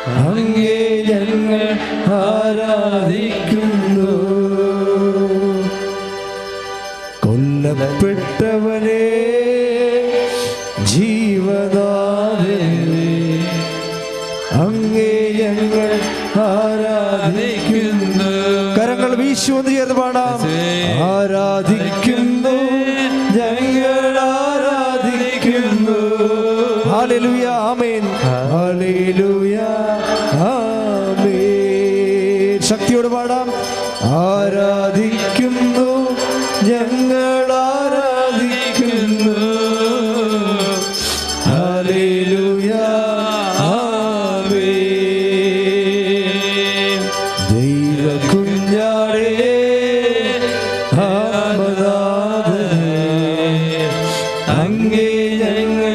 അങ്ങേ ഞങ്ങൾ ആരാധിക്കുന്നു. കൊല്ലപ്പെട്ടവനെ ജീവനാഥനെ അങ്ങേ ഞങ്ങൾ ആരാധിക്കുന്നു. കരങ്ങൾ വീശുവന്ന് ചേർന്ന് പാടാം. ആരാധിക്കുന്നു, ഞങ്ങൾ ആരാധിക്കുന്നു. ഹല്ലേലൂയ, ആമേൻ. ഹല്ലേലൂയ, ആമേൻ. ശക്തിയോട് പാടാം. ആരാധിക്കുന്നു, ഞങ്ങൾ ആരാധിക്കുന്നു. ഹല്ലേലൂയ, ആമേൻ. ദൈവ കുഞ്ഞാടേ അങ്ങേ ഞങ്ങൾ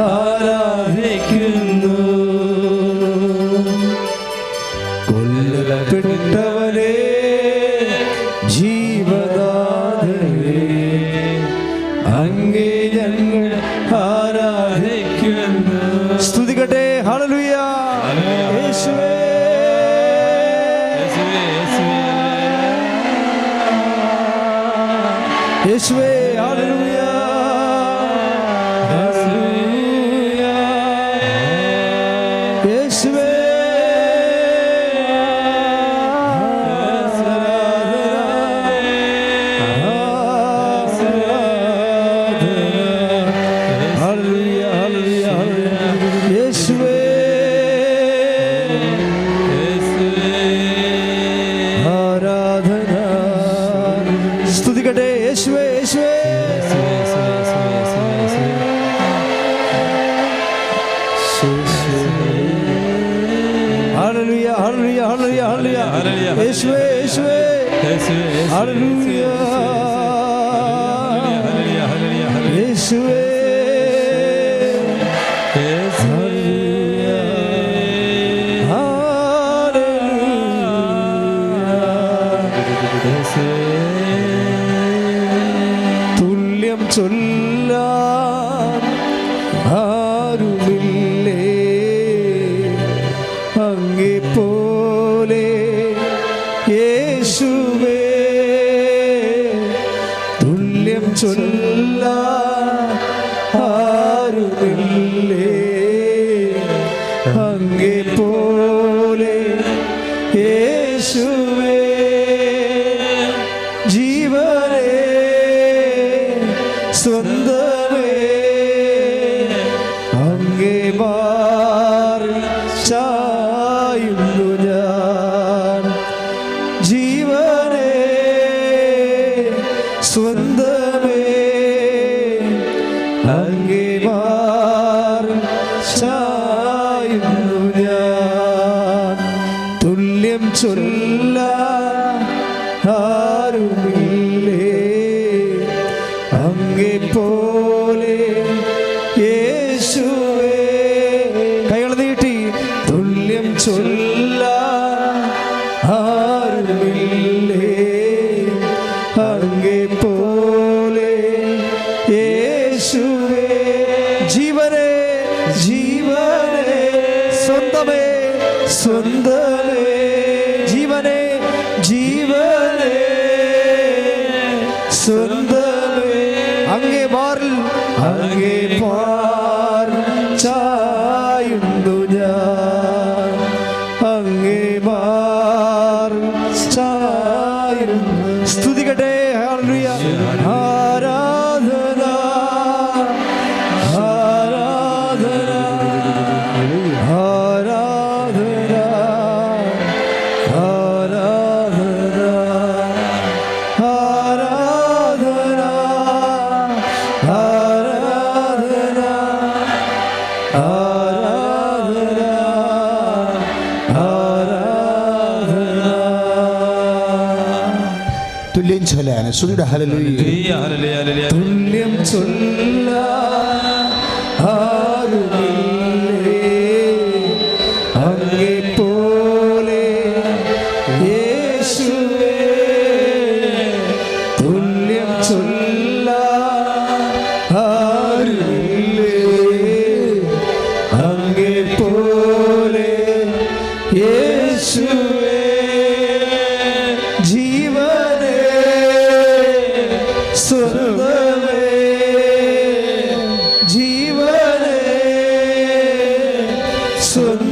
ആരാധിക്കുന്നു. കൊല്ലപ്പെട്ടവനെ ജീവനാഥനെ അങ്ങേ ഞങ്ങൾ ആരാധിക്കുന്നു. സ്തുതിക്കട്ടെ. ഹല്ലേലൂയ. യേശുവേ യേശുവേ ഹല്ലേലൂയ. യേശുവേ സ്തുതിക്കട്ടെ. യേശുവേ യേശുവേ ഹല്ലേലൂയ ഹല്ലേലൂയ ഹല്ലേലൂയ ഹല്ലേലൂയ. യേശുവേ യേശുവേ ഹല്ലേലൂയ യേശുവേ തുല്യം ചൊല്ലാൻ ആരുമില്ലേ അങ്ങേ പോലെ യേശുവേ. തുല്യം ചൊല്ലാൻ ആരുമില്ലേ അങ്ങേ പോലെ യേശുവേ. ജീവനേ സ്വന്തമേ അങ്ങേ മാറി ചായുന്നു ഞാൻ. ജീവനേ സ്വന്തമേ അങ്ങേ മാറി ചായുന്നു ഞാൻ. തുല്യം ചൊല്ലാൻ ആരുമില്ലേ അങ്ങേ പോലെ യേശുവേ. കൈകൾ നീട്ടി. തുല്യം ചൊല്ലാൻ ആരുമില്ലേ അങ്ങേ പോലെ യേശുവേ. ജീവനേ ജീവനേ സ്വന്തമേ സ്വന്തമേ. ജീവനേ ജീവനേ സ്വന്തമേ. അങ്ങേ മാറിൽ അങ്ങേ മാറിൽ ചായുന്നു ഞാൻ. അങ്ങേ മാറിൽ ചായുന്നു. സ്തുതിക്കട്ടെ. ഹല്ലേലൂയ. ആരാധന ആരാധന ആരാധന ആരാധന ആരാധന ആരാധന ആരാധന ആരാധന. തുല്യം ചൊല്ലാൻ സുരുടെ ഹല്ലേലൂയ. തുല്യം ചൊല്ലാൻ ആരുമില്ലേ അങ്ങേ പോലെ യേശുവേ. തുല്യം ചൊല്ലാൻ ആരുമില്ലേ അങ്ങേ പോലെ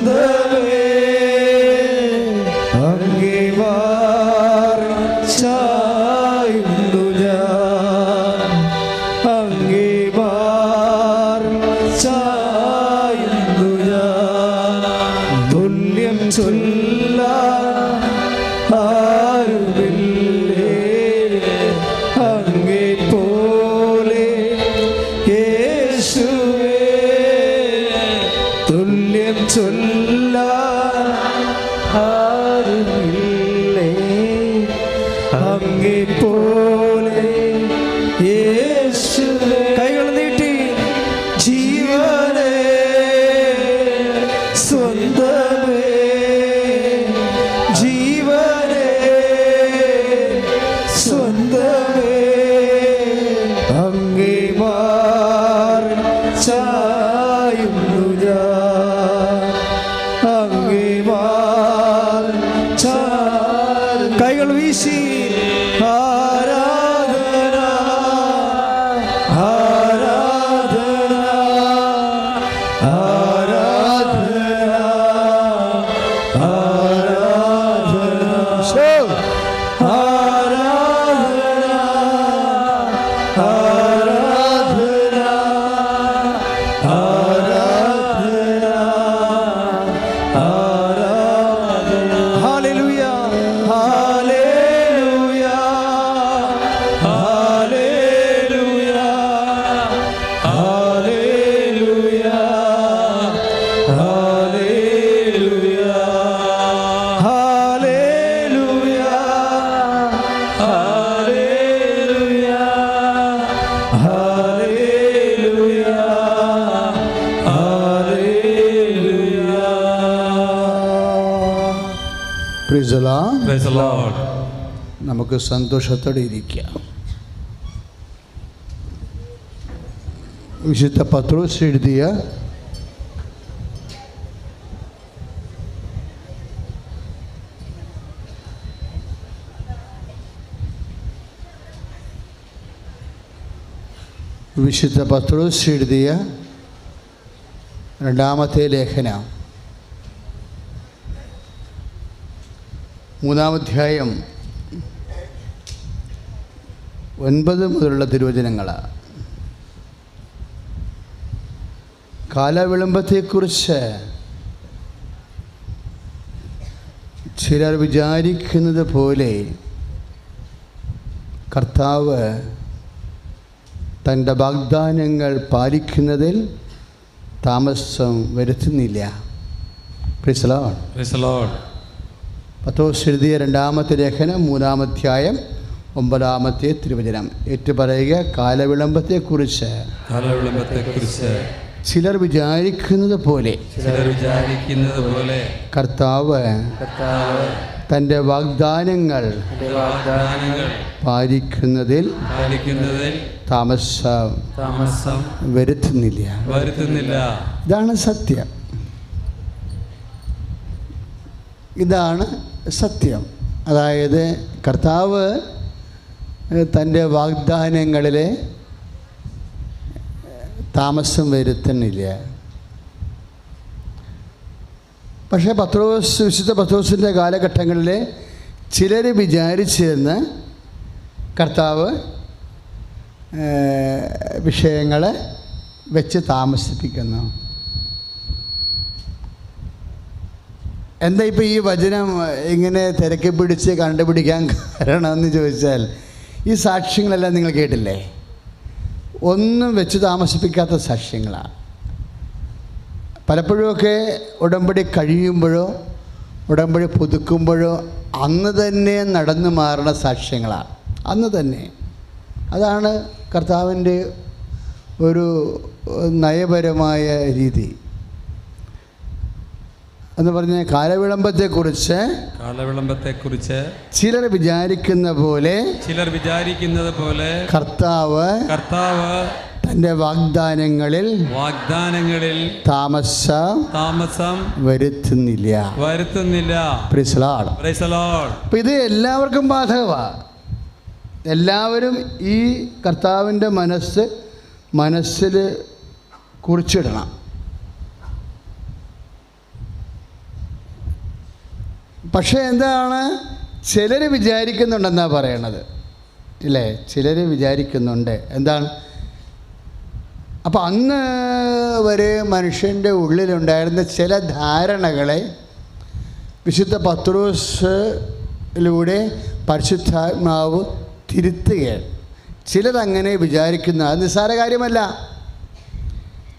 സ്വന്തമേ അങ്ങേ മാറിൽ ചായുന്നു ഞാൻ, അങ്ങേ മാറിൽ ചായുന്നു ഞാൻ. തുല്യം ചൊല്ലാൻ ആരുമില്ലേ അങ്ങേ പോലെ യേശുവേ, തുല്യം ചൊല്ലാൻ ആരുമില്ലേ അങ്ങേ പോലെ യേശുവേ. കൈകൾ നീട്ടി ജീവനേ സ്വന്തമേ, ജീവനേ സ്വന്തമേ അങ്ങേ മാറിൽ ചായുന്നു ഞാൻ, അങ്ങേ മാറിൽ കൈകൾ വീശി ആരാധന ആരാധന ആരാധന ആരാധന ആരാധന ആരാധന ആരാധന. ഹല്ലേലൂയ ഹല്ലേലൂയ ഹല്ലേലൂയ ഹല്ലേലൂയ ഹല്ലേലൂയ ഹല്ലേലൂയ ഹല്ലേലൂയ ഹല്ലേലൂയ hallelujah. Praise the Lord. Praise the Lord. നമുക്ക് സന്തോഷത്തോടെ ഇരിക്കാം. വിശുദ്ധ പത്രോസ് എഴുതിയ രണ്ടാമത്തെ ലേഖനം 3-ാം അധ്യായം 9 മുതലുള്ള തിരുവചനങ്ങൾ. കാലവിളംബത്തെക്കുറിച്ച് ചിലർ വിചാരിക്കുന്നത് പോലെ കർത്താവ് തൻ്റെ വാഗ്ദാനങ്ങൾ പാലിക്കുന്നതിൽ താമസം വരുത്തുന്നില്ല. Praise the Lord. Praise the Lord. പത്രോസ് എഴുതിയ രണ്ടാമത്തെ ലേഖനം 3-ാം അധ്യായം 9-ാമത്തെ തിരുവചനം. ഏറ്റുപറയുക, കാലവിളംബത്തെക്കുറിച്ച് ചിലർ വിചാരിക്കുന്നത് പോലെ കർത്താവ് തൻ്റെ വാഗ്ദാനങ്ങൾ പാലിക്കുന്നതിൽ താമസം വരുത്തുന്നില്ല. ഇതാണ് സത്യം. ഇതാണ് സത്യം. അതായത് കർത്താവ് തൻ്റെ വാഗ്ദാനങ്ങളിൽ താമസം വരുത്തുന്നില്ല. പക്ഷേ വിശുദ്ധ പത്രോസിൻ്റെ കാലഘട്ടങ്ങളിൽ ചിലർ വിചാരിച്ചിരുന്ന് കർത്താവ് വിഷയങ്ങളെ വെച്ച് താമസിപ്പിക്കുന്നു. എന്താ ഇപ്പോൾ ഈ വചനം ഇങ്ങനെ തിരക്കി പിടിച്ച് കണ്ടുപിടിക്കാൻ കാരണമെന്ന് ചോദിച്ചാൽ, ഈ സാക്ഷ്യങ്ങളെല്ലാം നിങ്ങൾ കേട്ടില്ലേ? ഒന്നും വെച്ച് താമസിപ്പിക്കാത്ത സാക്ഷ്യങ്ങളാണ്. പലപ്പോഴുമൊക്കെ ഉടമ്പടി കഴിയുമ്പോഴോ ഉടമ്പടി പുതുക്കുമ്പോഴോ അന്ന് തന്നെ നടന്നു മാറുന്ന സാക്ഷ്യങ്ങളാണ്. അന്ന് തന്നെ. അതാണ് കർത്താവിൻ്റെ ഒരു നയപരമായ രീതി എന്ന് പറഞ്ഞാൽ കാലവിളംബത്തെക്കുറിച്ച് ചിലർ വിചാരിക്കുന്നത് പോലെ കർത്താവ് തൻ്റെ വാഗ്ദാനങ്ങളിൽ താമസം വരുത്തുന്നില്ല. Praise the Lord. അപ്പം ഇത് എല്ലാവർക്കും ബാധകമാണ്. എല്ലാവരും ഈ കർത്താവിൻ്റെ മനസ്സിൽ കുറിച്ചിടണം. പക്ഷേ എന്താണ്, ചിലർ വിചാരിക്കുന്നുണ്ടെന്നാണ് പറയണത് ഇല്ലേ? ചിലർ വിചാരിക്കുന്നുണ്ട് എന്താണ്? അപ്പം അന്ന് വരെ മനുഷ്യൻ്റെ ഉള്ളിലുണ്ടായിരുന്ന ചില ധാരണകളെ വിശുദ്ധ പത്രോസിലൂടെ പരിശുദ്ധാത്മാവ് തിരുത്തുകയാണ്. ചിലരങ്ങനെ വിചാരിക്കുന്ന, അത് നിസ്സാര കാര്യമല്ല.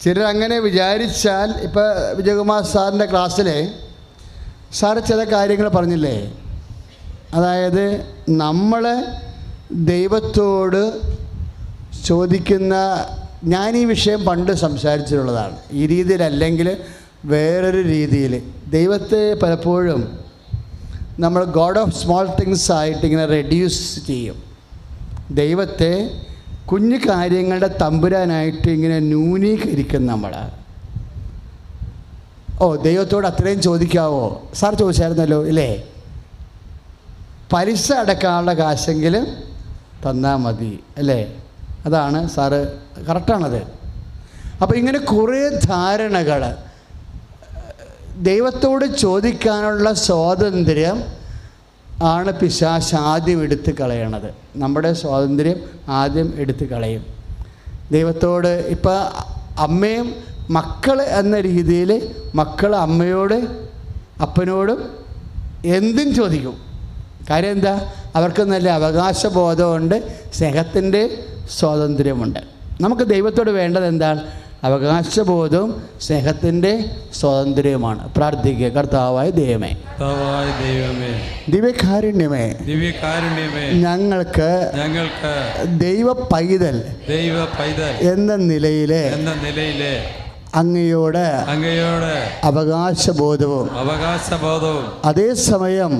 ചിലരങ്ങനെ വിചാരിച്ചാൽ, ഇപ്പോൾ വിജയകുമാർ സാറിൻ്റെ ക്ലാസ്സിൽ സാറ് ചില കാര്യങ്ങൾ പറഞ്ഞില്ലേ? അതായത് നമ്മൾ ദൈവത്തോട് ചോദിക്കുന്ന, ഞാൻ ഈ വിഷയം പണ്ട് സംസാരിച്ചിട്ടുള്ളതാണ്, ഈ രീതിയിലല്ലെങ്കിൽ വേറൊരു രീതിയിൽ ദൈവത്തെ പലപ്പോഴും നമ്മൾ ഗോഡ് ഓഫ് സ്മോൾ തിങ്സ് ആയിട്ട് ഇങ്ങനെ റെഡ്യൂസ് ചെയ്യും. ദൈവത്തെ കുഞ്ഞു കാര്യങ്ങളുടെ തമ്പുരാനായിട്ട് ഇങ്ങനെ ന്യൂനീകരിക്കും നമ്മൾ. ഓ, ദൈവത്തോട് അത്രയും ചോദിക്കാവോ? സാർ ചോദിച്ചായിരുന്നല്ലോ ഇല്ലേ? പലിശ അടക്കാനുള്ള കാശെങ്കിലും തന്നാൽ മതി അല്ലേ? അതാണ് സാറ്, കറക്റ്റാണത്. അപ്പോൾ ഇങ്ങനെ കുറേ ധാരണകൾ, ദൈവത്തോട് ചോദിക്കാനുള്ള സ്വാതന്ത്ര്യം ആണ് പിശാച് ആദ്യം എടുത്ത് കളയണത്. നമ്മുടെ സ്വാതന്ത്ര്യം ആദ്യം എടുത്ത് കളയും. ദൈവത്തോട് ഇപ്പോൾ അമ്മയും മക്കൾ എന്ന രീതിയിൽ മക്കൾ അമ്മയോട് അപ്പനോടും എന്തും ചോദിക്കും. കാര്യം എന്താ? അവർക്ക് നല്ല അവകാശബോധമുണ്ട്, സ്നേഹത്തിൻ്റെ സ്വാതന്ത്ര്യമുണ്ട്. നമുക്ക് ദൈവത്തോട് വേണ്ടത് എന്താണ്? അവകാശബോധവും സ്നേഹത്തിൻ്റെ സ്വാതന്ത്ര്യവുമാണ്. പ്രാർത്ഥിക്കുക. കർത്താവായ ദൈവമേ, ദിവ്യകാരുണ്യമേ, ഞങ്ങൾക്ക് ദൈവ പൈതൽ എന്ന നിലയിലെ അങ്ങയോട് അവകാശബോധവും അതേസമയം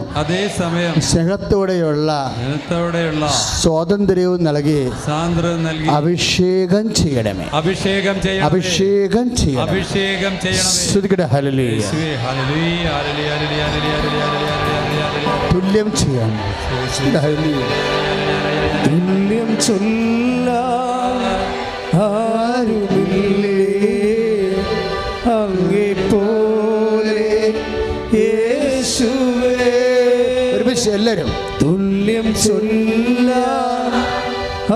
സ്നേഹത്തോടെയുള്ള സ്വാതന്ത്ര്യവും നൽകി അഭിഷേകം ചെയ്യണമേ. അഭിഷേകം ചെയ്യണം. ഹല്ലേലൂയ. തുല്യം ചെയ്യാം. തുല്യം ചൊല്ലാൻ ആരുമില്ലേ അങ്ങേപ്പോലെ യേശുവേ. ഒരുമിച്ച് എല്ലാവരും തുല്യം ചൊല്ലാൻ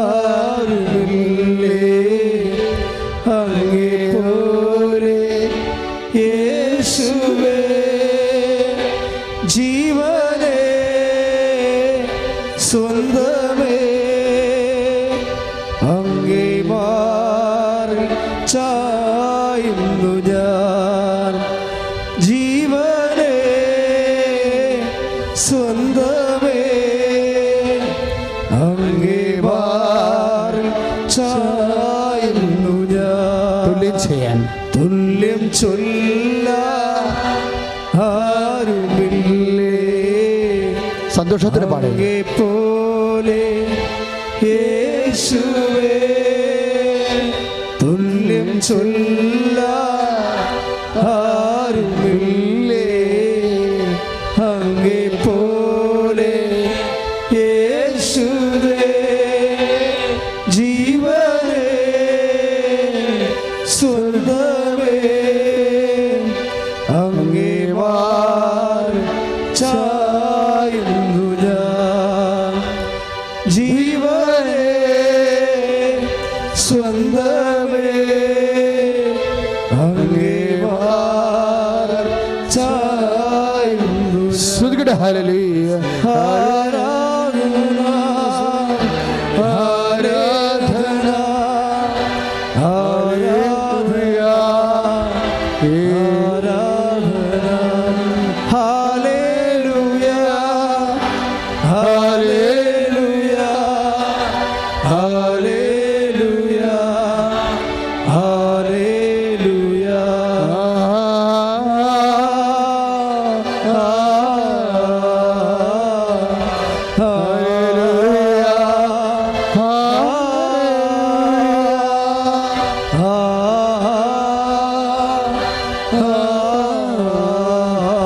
ആരുമില്ലേ അങ്ങേപ്പോലെ യേശുവേ. ജീവനേ സ്വന്തമേ അങ്ങേ മാറി ചായുന്നു ഞാൻ. ജീവനേ സ്വന്തമേ അങ്ങേ മാറി ചായുന്നു ഞാൻ. തുല്യം ചെയ്യാൻ, തുല്യം ചൊല്ലാൻ ആരുമില്ലേ. സന്തോഷത്തിന് പാടേ പോലെ യേശുവേ. തുല്യം ചൊല്ലാൻ ആരുമില്ലേ അങ്ങേ പോലെ യേശുവേ. ജീവനേ സ്വന്തമേ അങ്ങേ മാറി ചായുന്നു ഞാൻ. ജീവനേ സ്വന്തമേ അങ്ങേ മാറി ചായുന്നു. ശ്രുതികട ഹല്ലേലൂയ. ആരാധന ആരാധന ആരാധന ആരാധന. ഹല്ലേലൂയ ഹല്ലേലൂയ ഹല്ലേലൂയ ഹല്ലേലൂയ.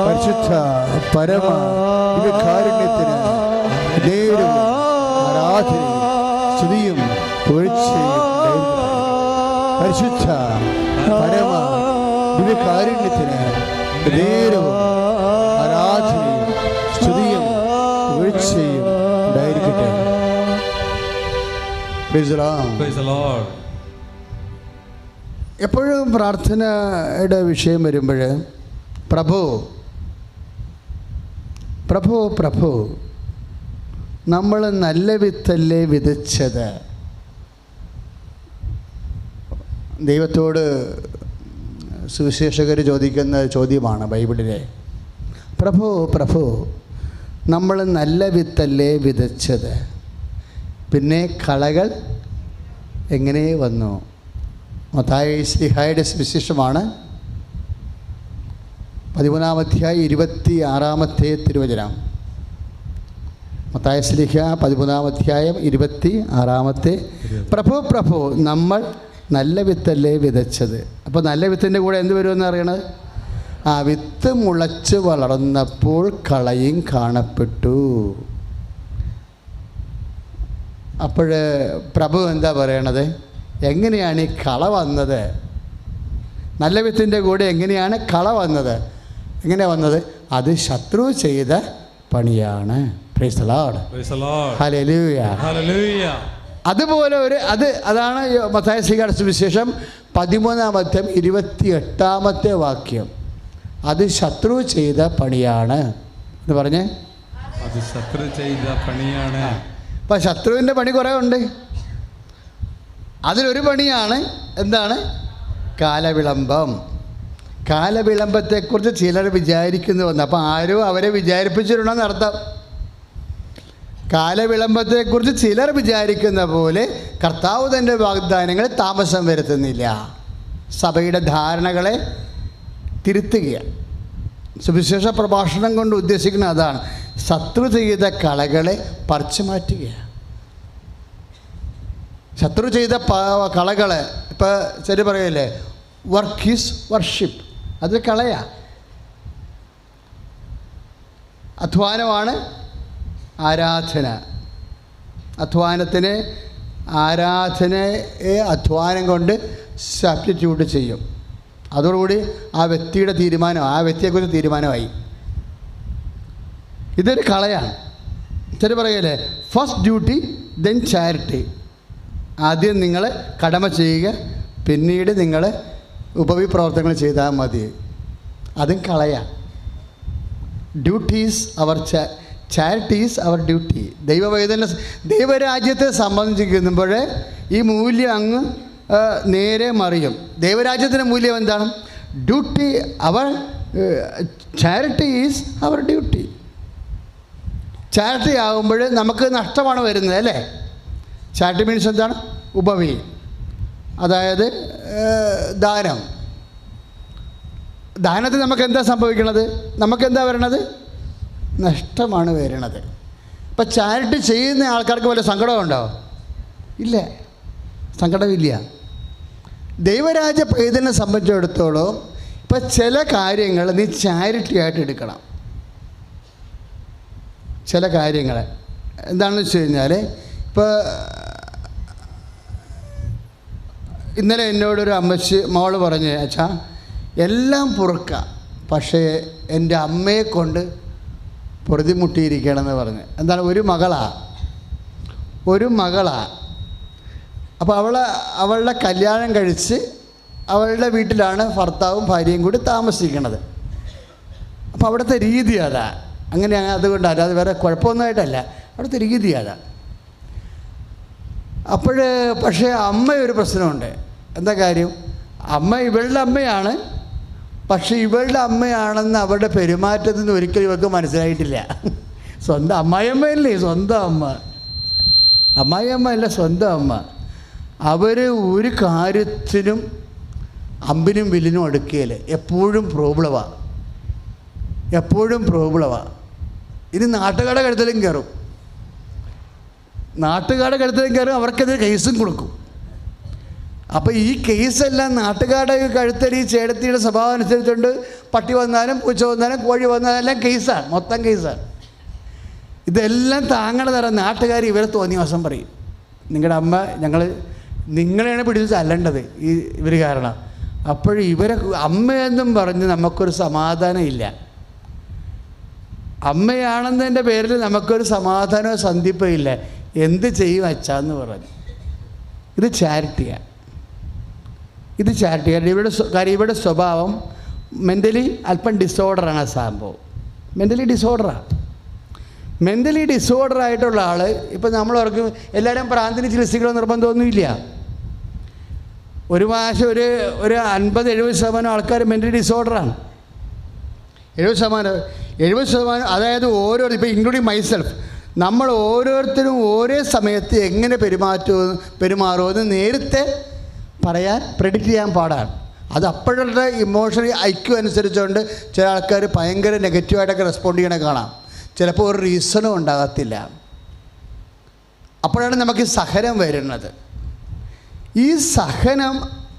പരിശുദ്ധ പരമ ദിവ്യകാരുണ്യത്തിന് നേരും ആരാധനയും സ്തുതിയും പുകഴ്ചയും. പരിശുദ്ധ പരമ ദിവ്യകാരുണ്യത്തിന് നേരവും ആരാധനയും Praise the Lord. Praise the Lord. എപ്പോഴും പ്രാർത്ഥനയുടെ വിഷയം വരുമ്പോൾ പ്രഭു പ്രഭു പ്രഭു നമ്മൾ നല്ല വിത്തല്ലേ വിതച്ചത്. ദൈവത്തോട് സുവിശേഷകർ ചോദിക്കുന്ന ചോദ്യമാണ് ബൈബിളിലെ. പ്രഭു പ്രഭു നമ്മൾ നല്ല വിത്തല്ലേ വിതച്ചത്, പിന്നെ കളകൾ എങ്ങനെ വന്നു? മത്തായി ശ്ലീഹായുടെ സുവിശേഷമാണ് 13-ാം അധ്യായം 26-ാമത്തെ തിരുവചനം. മത്തായി ശ്ലീഹ 13-ാം അധ്യായം 26-ാമത്തെ. പ്രഭു പ്രഭു നമ്മൾ നല്ല വിത്തല്ലേ വിതച്ചത്. അപ്പോൾ നല്ല വിത്തിൻ്റെ കൂടെ എന്ത് വരുമെന്ന് അറിയണത്? ആ വിത്ത് മുളച്ച് വളർന്നപ്പോൾ കളയും കാണപ്പെട്ടു. അപ്പോൾ പ്രഭു എന്താ പറയണത്? എങ്ങനെയാണ് ഈ കള വന്നത്? നല്ല വിത്തിൻ്റെ കൂടെ എങ്ങനെയാണ് കള വന്നത്? എങ്ങനെ വന്നത്? അത് ശത്രു ചെയ്ത പണിയാണ്. Price the Lord. Praise the Lord. Hallelujah. Hallelujah. അതുപോലെ അതാണ് മത്തായി ശ്ലീഹായുടെ സുവിശേഷം 13-ാം അധ്യായം 28-ാമത്തെ വാക്യം. അത് ശത്രു ചെയ്ത പണിയാണ് എന്ന് പറഞ്ഞേ. അത് ശത്രു ചെയ്ത പണിയാണ്. അപ്പം ശത്രുവിൻ്റെ പണി കുറേ ഉണ്ട്. അതിലൊരു പണിയാണ് എന്താണ്? കാലവിളംബം. കാലവിളംബത്തെക്കുറിച്ച് ചിലർ വിചാരിക്കുന്നു വന്നു. അപ്പം ആരും അവരെ വിചാരിപ്പിച്ചിട്ടുണ്ടെന്ന് അർത്ഥം. കാലവിളംബത്തെക്കുറിച്ച് ചിലർ വിചാരിക്കുന്ന പോലെ കർത്താവ് തൻ്റെ വാഗ്ദാനങ്ങൾ താമസം വരുത്തുന്നില്ല. സഭയുടെ ധാരണകളെ തിരുത്തുകയാണ്. സുവിശേഷ പ്രഭാഷണം കൊണ്ട് ഉദ്ദേശിക്കുന്നത് അതാണ്. ശത്രു ചെയ്ത കളകളെ പറിച്ചു മാറ്റുകയാണ്. ശത്രു ചെയ്ത കളകളെ ഇപ്പോൾ ശരി പറയല്ലേ, വർക്ക് ഈസ് വർഷിപ്പ്. അത് കളയാ. അധ്വാനമാണ് ആരാധന. ആരാധനയെ അധ്വാനം കൊണ്ട് സബ്സ്റ്റിറ്റ്യൂട്ട് ചെയ്യും. അതോടുകൂടി ആ വ്യക്തിയുടെ തീരുമാനം, ആ വ്യക്തിയെക്കുറിച്ച് തീരുമാനമായി. ഇതൊരു കളയാണ്. ശരി പറയല്ലേ, ഫസ്റ്റ് ഡ്യൂട്ടി ദെൻ ചാരിറ്റി. ആദ്യം നിങ്ങൾ കടമ ചെയ്യുക, പിന്നീട് നിങ്ങൾ ഉപവിപ്രവർത്തനങ്ങൾ ചെയ്താൽ മതി. അതും കളയാണ്. Duties our charities our duty. ദൈവരാജ്യത്തെ സംബന്ധിക്കുമ്പോൾ ഈ മൂല്യം അങ്ങ് നേരെ മറിയും. ദൈവരാജ്യത്തിൻ്റെ മൂല്യം എന്താണ്? Duty. Our charity is our duty. Charity ആകുമ്പോൾ നമുക്ക് നഷ്ടമാണ് വരുന്നത് അല്ലേ? ചാരിറ്റി മീൻസ് എന്താണ്? ഉപവി, അതായത് ദാനം. ദാനത്തിൽ നമുക്ക് എന്താ സംഭവിക്കണത്? നമുക്കെന്താ വരണത്? നഷ്ടമാണ് വരണത്. ഇപ്പം ചാരിറ്റി ചെയ്യുന്ന ആൾക്കാർക്ക് വല്ല സങ്കടമുണ്ടോ? ഇല്ല, സങ്കടമില്ല. ദൈവരാജ്യ പൈതലിനെ സംബന്ധിച്ചിടത്തോളം ഇപ്പം ചില കാര്യങ്ങൾ നീ ചാരിറ്റി ആയിട്ട് എടുക്കണം. ചില കാര്യങ്ങൾ എന്താണെന്ന് വെച്ച് കഴിഞ്ഞാൽ, ഇപ്പോൾ ഇന്നലെ എന്നോടൊരു മോള് പറഞ്ഞ്, അച്ഛാ എല്ലാം പൊറുക്കാം, പക്ഷേ എൻ്റെ അമ്മയെ കൊണ്ട് പൊറുതിമുട്ടിയിരിക്കണമെന്ന് പറഞ്ഞ്. എന്താണ്? ഒരു മകളാ. അപ്പോൾ അവളുടെ കല്യാണം കഴിച്ച് അവളുടെ വീട്ടിലാണ് ഭർത്താവും ഭാര്യയും കൂടി താമസിക്കുന്നത്. അപ്പോൾ അവിടുത്തെ രീതി അതാ. അങ്ങനെയാണ്. അതുകൊണ്ടല്ല, അത് വേറെ കുഴപ്പമൊന്നുമായിട്ടല്ല, അവിടുത്തെ രീതി അതാ. പക്ഷേ അമ്മയൊരു പ്രശ്നമുണ്ട്. എന്താ കാര്യം? ഇവളുടെ അമ്മയാണ്, പക്ഷെ ഇവളുടെ അമ്മയാണെന്ന് അവരുടെ പെരുമാറ്റത്തിൽ നിന്ന് ഒരിക്കലും ഇവർക്ക് മനസ്സിലായിട്ടില്ല. സ്വന്തം അമ്മായിയമ്മയല്ലേ സ്വന്തം അമ്മ, അമ്മായിയമ്മയല്ല സ്വന്തം അമ്മ. അവർ ഒരു കാര്യത്തിനും അമ്പിനും വില്ലിനും അടുക്കുകയില്ല. എപ്പോഴും പ്രോബ്ലമാണ്. ഇനി നാട്ടുകാരുടെ കഴുത്തിലും കയറും. അവർക്കെതിരെ കേസും കൊടുക്കും. അപ്പോൾ ഈ കേസെല്ലാം നാട്ടുകാരുടെ കഴുത്തടി ചേടത്തിയുടെ സ്വഭാവം അനുസരിച്ചുകൊണ്ട് പട്ടി വന്നാലും പൂച്ച വന്നാലും കോഴി വന്നാലും എല്ലാം കേസാണ്, മൊത്തം കേസാണ്. ഇതെല്ലാം താങ്കളുടെ തരം നാട്ടുകാർ ഇവരെ തോന്നിയ ദിവസം പറയും, നിങ്ങളുടെ അമ്മ നിങ്ങളെയാണ് പിടിച്ച് തല്ലേണ്ടത് ഇവർ കാരണം. അപ്പോൾ ഇവരെ അമ്മയെന്നും പറഞ്ഞ് നമുക്കൊരു സമാധാനം ഇല്ല. അമ്മയാണെന്നതിൻ്റെ പേരിൽ നമുക്കൊരു സമാധാനമോ സന്ധിപ്പോ ഇല്ല. എന്ത് ചെയ്യും അച്ഛാന്ന് പറഞ്ഞു. ഇത് ചാരിറ്റിയാണ്. ഇവരുടെ സ്വഭാവം മെൻ്റലി അല്പം ഡിസോർഡറാണ്. ആ സംഭവം മെൻ്റലി ഡിസോർഡറായിട്ടുള്ള ആൾ, ഇപ്പം നമ്മളവർക്ക് എല്ലാവരും പ്രാന്തിന് ചികിത്സിക്കണോ നിർബന്ധമൊന്നുമില്ല. ഒരു മാസം ഒരു 50-70% ആൾക്കാർ മെൻ്റലി ഡിസോർഡറാണ്. 70%, അതായത് ഇപ്പോൾ ഇൻക്ലൂഡിങ് മൈസെൽഫ്, നമ്മൾ ഓരോരുത്തരും ഓരോ സമയത്ത് എങ്ങനെ പെരുമാറുമെന്ന് നേരത്തെ പ്രെഡിക്റ്റ് ചെയ്യാൻ പാടാണ്. അത് അപ്പോഴുള്ള ഇമോഷണൽ ഐക്യു അനുസരിച്ചുകൊണ്ട് ചില ആൾക്കാർ ഭയങ്കര നെഗറ്റീവായിട്ടൊക്കെ റെസ്പോണ്ട് ചെയ്യണ കാണാം. ചിലപ്പോൾ ഒരു റീസണും ഉണ്ടാകത്തില്ല. അപ്പോഴാണ് നമുക്ക് സഹനം വരുന്നത്. ഈ സഹനം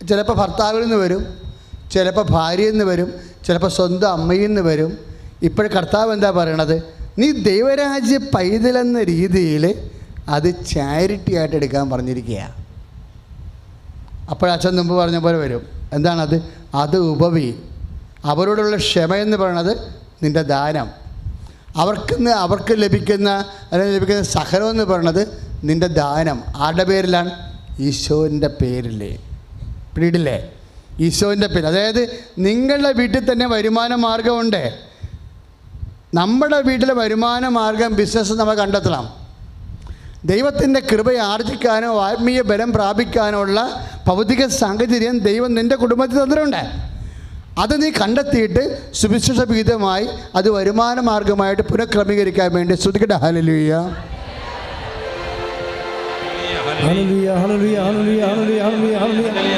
ചിലപ്പോൾ ഭർത്താവിൽ നിന്ന് വരും, ചിലപ്പോൾ ഭാര്യയിൽ നിന്ന് വരും, ചിലപ്പോൾ സ്വന്തം അമ്മയിൽ നിന്ന് വരും. ഇപ്പോൾ കർത്താവ് എന്താ പറയണത്? നീ ദൈവരാജ്യ പൈതലെന്ന രീതിയിൽ അത് ചാരിറ്റി ആയിട്ട് എടുക്കാൻ പറഞ്ഞിരിക്കുകയാണ്. അപ്പോഴച്ഛൻ മുമ്പ് പറഞ്ഞ പോലെ വരും. എന്താണത്? അത് ഉപവി. അവരോടുള്ള ക്ഷമയെന്ന് പറയണത് നിൻ്റെ ദാനം. അവർക്ക് ലഭിക്കുന്ന സഹനം എന്ന് പറയണത് നിൻ്റെ ദാനം. ആരുടെ പേരിലാണ്? ഈശോൻ്റെ പേരില്ലേ? പിടിയില്ലേ? ഈശോൻ്റെ പേര്. അതായത് നിങ്ങളുടെ വീട്ടിൽ തന്നെ വരുമാന മാർഗമുണ്ട്. നമ്മുടെ വീട്ടിലെ വരുമാന മാർഗം ബിസിനസ് നമ്മൾ കണ്ടെത്തണം. ദൈവത്തിൻ്റെ കൃപയെ ആർജിക്കാനോ ആത്മീയ ബലം പ്രാപിക്കാനോ ഉള്ള ഭൗതിക സാഹചര്യം ദൈവം നിൻ്റെ കുടുംബത്തിൽ തന്നിട്ടുണ്ട്. അത് നീ കണ്ടെത്തിയിട്ട് സുവിശേഷ വിഹിതമായി അത് വരുമാന മാർഗമായിട്ട് പുനഃക്രമീകരിക്കാൻ വേണ്ടി ശ്രദ്ധിക്കട്ടെ. ഹല്ലേലൂയ, ഹല്ലേലൂയ, ഹല്ലേലൂയ, ഹല്ലേലൂയ, ഹല്ലേലൂയ,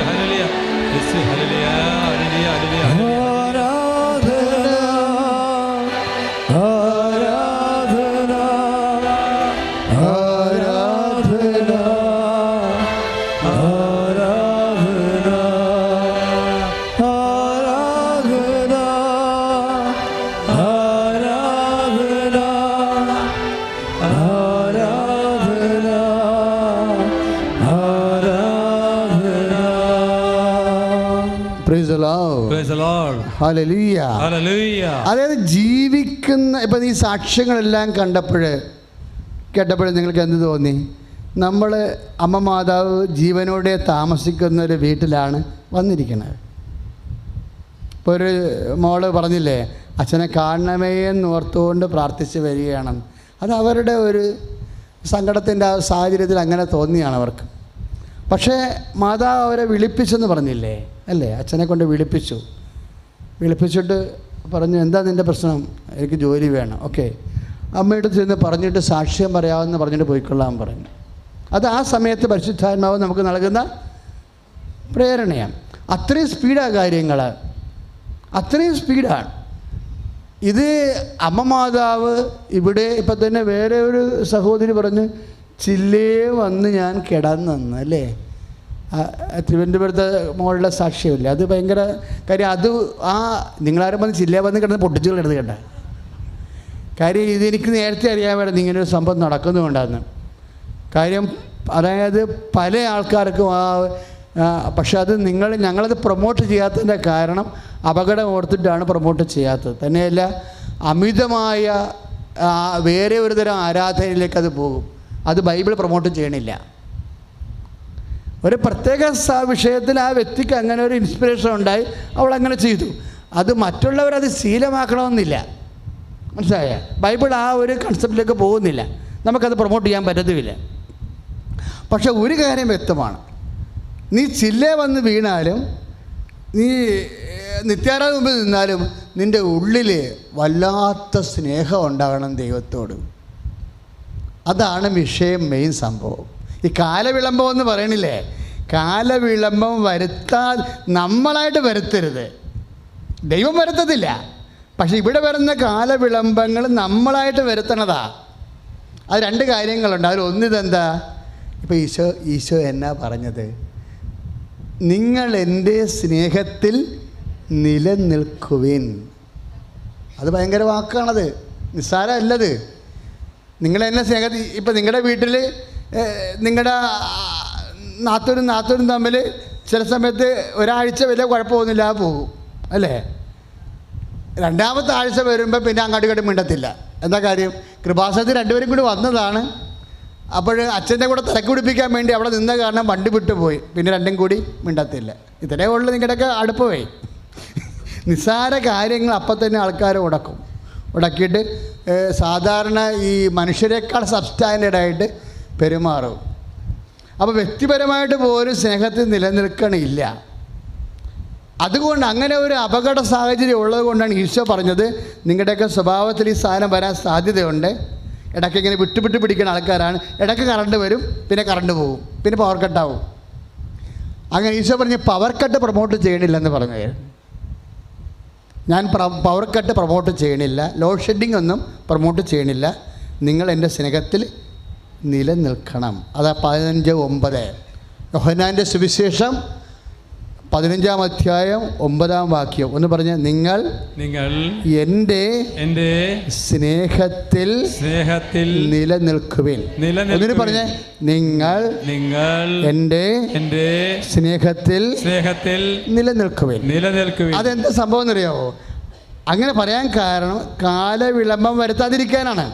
ഹല്ലേലൂയ, ഹല്ലേലൂയ. അതായത് ജീവിക്കുന്ന ഇപ്പം ഈ സാക്ഷ്യങ്ങളെല്ലാം കേട്ടപ്പോൾ നിങ്ങൾക്ക് എന്ത് തോന്നി? നമ്മൾ അമ്മ മാതാവ് ജീവനോടെ താമസിക്കുന്ന ഒരു വീട്ടിലാണ് വന്നിരിക്കുന്നത്. ഇപ്പോൾ ഒരു മോള് പറഞ്ഞില്ലേ, അച്ഛനെ കാണണമേ എന്ന് ഓർത്തുകൊണ്ട് പ്രാർത്ഥിച്ച് വരികയാണ്. അത് അവരുടെ ഒരു സങ്കടത്തിൻ്റെ ആ സാഹചര്യത്തിൽ അങ്ങനെ തോന്നിയാണ് അവർക്ക്. പക്ഷേ മാതാവ് അവരെ വിളിപ്പിച്ചെന്ന് പറഞ്ഞില്ലേ, അല്ലേ? അച്ഛനെ കൊണ്ട് വിളിപ്പിച്ചിട്ട് പറഞ്ഞു, എന്താ നിൻ്റെ പ്രശ്നം? എനിക്ക് ജോലി വേണം. ഓക്കെ, അമ്മയുടെ ചെന്ന് പറഞ്ഞിട്ട് സാക്ഷ്യം പറയാമെന്ന് പറഞ്ഞിട്ട് പോയിക്കൊള്ളാൻ പറഞ്ഞു. അത് ആ സമയത്ത് പരിശുദ്ധാത്മാവ് നമുക്ക് നൽകുന്ന പ്രേരണയാണ്. അത്രയും സ്പീഡാണ് കാര്യങ്ങൾ, അത്രയും സ്പീഡാണ്. ഇത് അമ്മ മാതാവ് ഇവിടെ ഇപ്പം തന്നെ വേറെ ഒരു സഹോദരി പറഞ്ഞ് ചില്ലേ വന്ന് ഞാൻ കിടന്നെന്ന്, അല്ലേ? തിരുവനന്തപുരത്തെ മോളുടെ സാക്ഷ്യമില്ല, അത് ഭയങ്കര കാര്യം. അത് നിങ്ങളാരും വന്ന് ചില്ലേ വന്ന് കിടന്ന് പൊട്ടിച്ചുകൾ എടുത്ത് കേട്ട കാര്യം. ഇതെനിക്ക് നേരത്തെ അറിയാൻ വേണം ഇങ്ങനൊരു സംഭവം നടക്കുന്നുണ്ടായിരുന്നു കാര്യം. അതായത് പല ആൾക്കാർക്കും പക്ഷെ അത് ഞങ്ങളത് പ്രൊമോട്ട് ചെയ്യാത്തതിൻ്റെ കാരണം അപകടം ഓർത്തിട്ടാണ് പ്രൊമോട്ട് ചെയ്യാത്തത്. തന്നെയല്ല, അമിതമായ വേറെ ഒരു തരം ആരാധനയിലേക്ക് അത് പോകും. അത് ബൈബിൾ പ്രൊമോട്ട് ചെയ്യണില്ല. ഒരു പ്രത്യേക വിഷയത്തിൽ ആ വ്യക്തിക്ക് അങ്ങനെ ഒരു ഇൻസ്പിറേഷൻ ഉണ്ടായി, അവൾ അങ്ങനെ ചെയ്തു. അത് മറ്റുള്ളവരത് ശീലമാക്കണമെന്നില്ല, മനസ്സിലായ? ബൈബിൾ ആ ഒരു കൺസെപ്റ്റിലേക്ക് പോകുന്നില്ല, നമുക്കത് പ്രൊമോട്ട് ചെയ്യാൻ പറ്റത്തുമില്ല. പക്ഷെ ഒരു കാര്യം വ്യക്തമാണ്, നീ ചില്ലേ വന്ന് വീണാലും, നീ നിത്യാരാധന മുമ്പിൽ നിന്നാലും നിൻ്റെ ഉള്ളിൽ വല്ലാത്ത സ്നേഹം ഉണ്ടാകണം ദൈവത്തോട്. അതാണ് വിഷയം, മെയിൻ സംഭവം. ഈ കാലവിളംബം എന്ന് പറയണില്ലേ, കാലവിളംബം നമ്മളായിട്ട് വരുത്തരുത്. ദൈവം വരുത്തത്തില്ല, പക്ഷെ ഇവിടെ വരുന്ന കാലവിളംബങ്ങൾ നമ്മളായിട്ട് വരുത്തണതാ. അത് രണ്ട് കാര്യങ്ങളുണ്ട്. അതിലൊന്നിതെന്താ? ഇപ്പോൾ ഈശോ എന്നാ പറഞ്ഞത്? നിങ്ങൾ എൻ്റെ സ്നേഹത്തിൽ നിലനിൽക്കുവിൻ. അത് ഭയങ്കര വാക്കാണത്, നിസ്സാരമല്ലത്. നിങ്ങളെന്നെ സ്നേഹത്തിൽ, ഇപ്പം നിങ്ങളുടെ വീട്ടിൽ നിങ്ങളുടെ നാത്തൂരും തമ്മിൽ ചില സമയത്ത് ഒരാഴ്ച വലിയ കുഴപ്പമൊന്നുമില്ല പോകും, അല്ലേ? രണ്ടാമത്തെ ആഴ്ച വരുമ്പോൾ പിന്നെ അങ്ങോട്ട് മിണ്ടത്തില്ല. എന്താ കാര്യം? കൃപാസനത്തിൽ രണ്ടുപേരും കൂടി വന്നതാണ്, അപ്പോൾ അച്ഛൻ്റെ കൂടെ തിരക്ക് പിടിപ്പിക്കാൻ വേണ്ടി അവിടെ നിന്ന കാരണം വണ്ടി വിട്ടുപോയി. പിന്നെ രണ്ടും കൂടി മിണ്ടത്തില്ല. ഇത്രയേ ഉള്ളൂ നിങ്ങളുടെയൊക്കെ അടുപ്പമേ. നിസ്സാര കാര്യങ്ങൾ അപ്പം തന്നെ ആൾക്കാർ ഉടക്കിയിട്ട് സാധാരണ ഈ മനുഷ്യരെക്കാൾ സബ്സ്റ്റാൻഡേർഡായിട്ട് പെരുമാറും. അപ്പോൾ വ്യക്തിപരമായിട്ട് പോലും സ്നേഹത്തിൽ നിലനിൽക്കണില്ല. അതുകൊണ്ട് അങ്ങനെ ഒരു അപകട സാഹചര്യം ഉള്ളത് കൊണ്ടാണ് ഈശോ പറഞ്ഞത് നിങ്ങളുടെയൊക്കെ സ്വഭാവത്തിൽ ഈ സാധനം വരാൻ സാധ്യതയുണ്ട്. ഇടയ്ക്ക് ഇങ്ങനെ വിട്ട് പിടിക്കുന്ന ആൾക്കാരാണ്. ഇടയ്ക്ക് കറണ്ട് വരും, പിന്നെ കറണ്ട് പോകും, പിന്നെ പവർ കട്ടാവും. അങ്ങനെ ഈശോ പറഞ്ഞ് പവർ കട്ട് പ്രൊമോട്ട് ചെയ്യണില്ലെന്ന് പറഞ്ഞു. ഞാൻ പവർ കട്ട് പ്രൊമോട്ട് ചെയ്യണില്ല, ലോഡ് ഷെഡിങ് ഒന്നും പ്രൊമോട്ട് ചെയ്യണില്ല. നിങ്ങൾ എൻ്റെ സ്നേഹത്തിൽ നിലനിൽക്കണം. അതാ 15:9 യോഹന്നാൻ്റെ സുവിശേഷം 15-ാം അധ്യായം 9-ാം വാക്യം. ഒന്ന് പറഞ്ഞ്, നിങ്ങൾ എൻ്റെ സ്നേഹത്തിൽ നിലനിൽക്കുവിൻ. എന്നിട്ട് പറഞ്ഞ്, നിങ്ങൾ എൻ്റെ സ്നേഹത്തിൽ നിലനിൽക്കുവിൻ. അതെന്താ സംഭവം എന്നറിയാമോ? അങ്ങനെ പറയാൻ കാരണം കാലവിളംബം വരുത്താതിരിക്കാനാണ്.